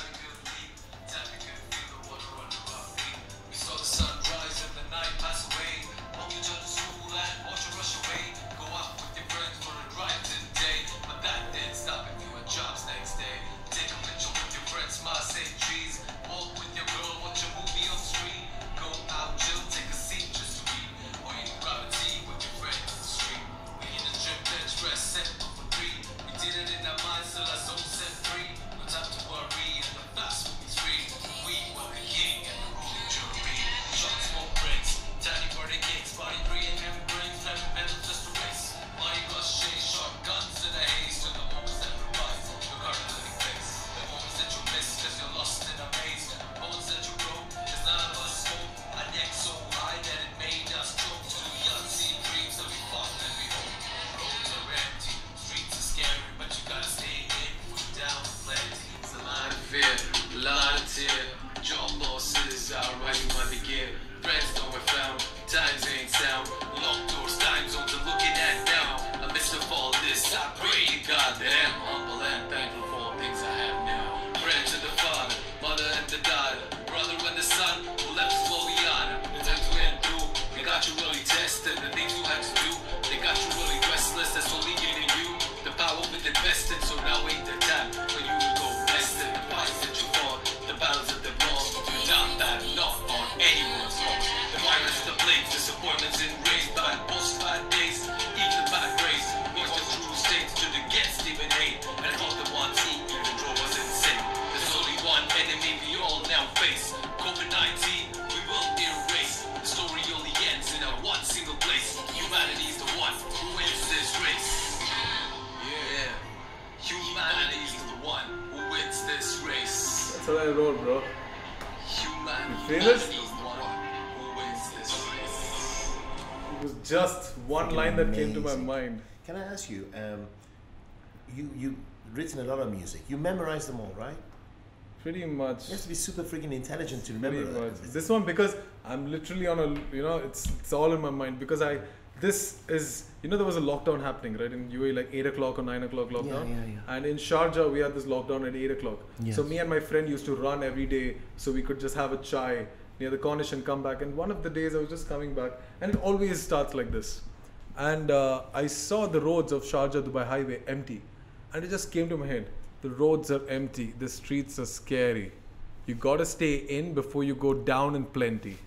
That's how I roll, bro. You feel it? It was just one line that came to my Amazing. mind. Can I ask you, you've written a lot of music. You memorize them all, right? Pretty much. You have to be super freaking intelligent to Pretty remember much. that. This one, because I'm literally on a, it's all in my mind, because this is, there was a lockdown happening, right? In UAE, like 8 o'clock or 9 o'clock lockdown. Yeah. And in Sharjah, we had this lockdown at 8 o'clock. Yes. So me and my friend used to run every day so we could just have a chai near the Cornish and come back. And one of the days I was just coming back, and it always starts like this. And I saw the roads of Sharjah Dubai highway empty. And it just came to my head. The roads are empty. The streets are scary. You gotta stay in before you go down in plenty.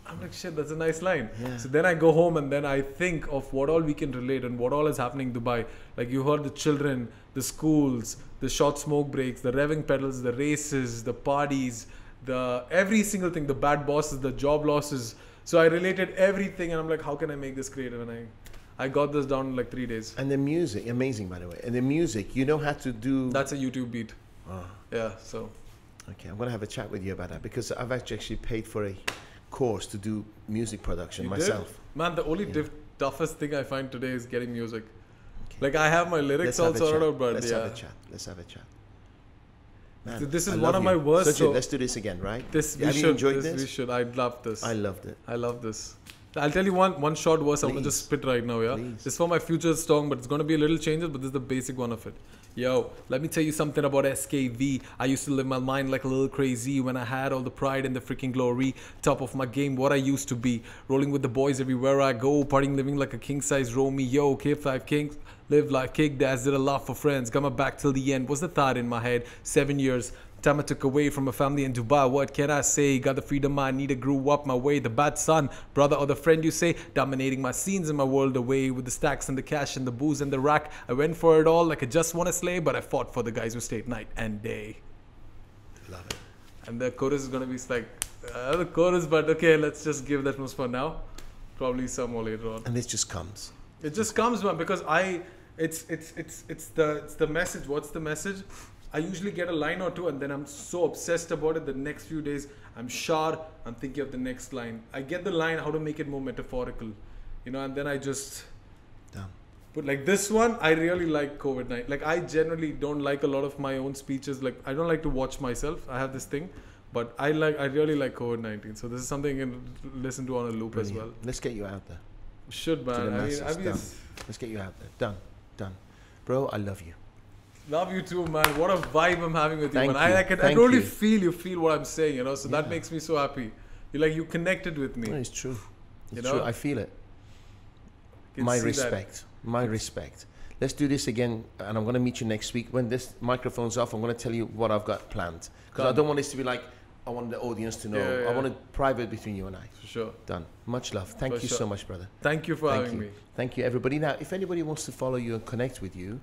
I'm like, shit, that's a nice line. Yeah. So then I go home and then I think of what all we can relate and what all is happening in Dubai. Like you heard the children, the schools, the short smoke breaks, the revving pedals, the races, the parties, the every single thing, the bad bosses, the job losses. So I related everything and I'm like, how can I make this creative? And I got this down in like 3 days. And the music, amazing by the way. And the music, you know how to do... That's a YouTube beat. Oh. Yeah, so... Okay, I'm going to have a chat with you about that because I've actually paid for a course to do music production myself. Did? Man, the only toughest thing I find today is getting music. Okay. Like I have my lyrics all sorted out, but Let's have a chat. Let's have a chat. Man, so this is one of my worst. So let's do this again, right? Have you enjoyed this? We should. I love this. I loved it. I love this. I'll tell you one short verse. I'm going to just spit right now, yeah? Please. This is for my future song, but it's going to be a little changes, but this is the basic one of it. Yo, let me tell you something about SKV. I used to live my mind like a little crazy when I had all the pride and the freaking glory. Top of my game, what I used to be. Rolling with the boys everywhere I go. Partying, living like a king-size Romeo. K5 Kings, live like kick dads, did a lot for friends. Got my back till the end, was the thought in my head. 7 years. Time I took away from a family in Dubai. What can I say? Got the freedom I needed, grew up my way. The bad son, brother or the friend you say, dominating my scenes in my world away. With the stacks and the cash and the booze and the rack, I went for it all like I just want to slay. But I fought for the guys who stayed night and day. Love it. And the chorus is going to be like the chorus, but okay, let's just give that much for now. Probably some more later on. And this just comes. It just comes, man, because it's the message. What's the message? I usually get a line or two and then I'm so obsessed about it the next few days. I'm sure I'm thinking of the next line. I get the line, how to make it more metaphorical, and then I just put like this one. I really like COVID-19. Like I generally don't like a lot of my own speeches. Like I don't like to watch myself. I have this thing, but I really like COVID-19. So this is something you can listen to on a loop as well. Let's get you out there. Should, man. Let's get you out there. Done. Bro, I love you. Love you too, man. What a vibe I'm having with you, man. I totally feel you feel what I'm saying, So that makes me so happy. You connected with me. No, it's true. It's true. I feel it. My respect. Let's do this again, and I'm going to meet you next week. When this microphone's off, I'm going to tell you what I've got planned. Because I don't want this to be like, I want the audience to know. Yeah. I want it private between you and I. For sure. Done. Much love. Thank you so much, brother. Thank you for having me. Thank you, everybody. Now, if anybody wants to follow you and connect with you,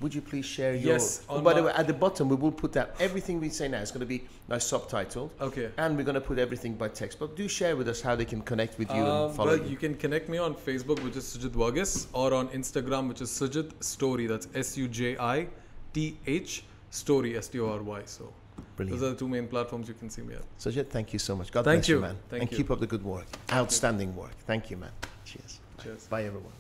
would you please share your... Yes. By the way, at the bottom, we will put that. Everything we say now is going to be subtitled. Okay. And we're going to put everything by text. But do share with us how they can connect with you and follow you. You can connect me on Facebook, which is Sujith Varghese, or on Instagram, which is Sujith Story. That's SUJITH Story, STORY. So brilliant. Those are the two main platforms you can see me at. Sujith, thank you so much. God bless you, man. Thank you. Keep up the good work. Outstanding work. Thank you, man. Cheers. Cheers. Bye, everyone.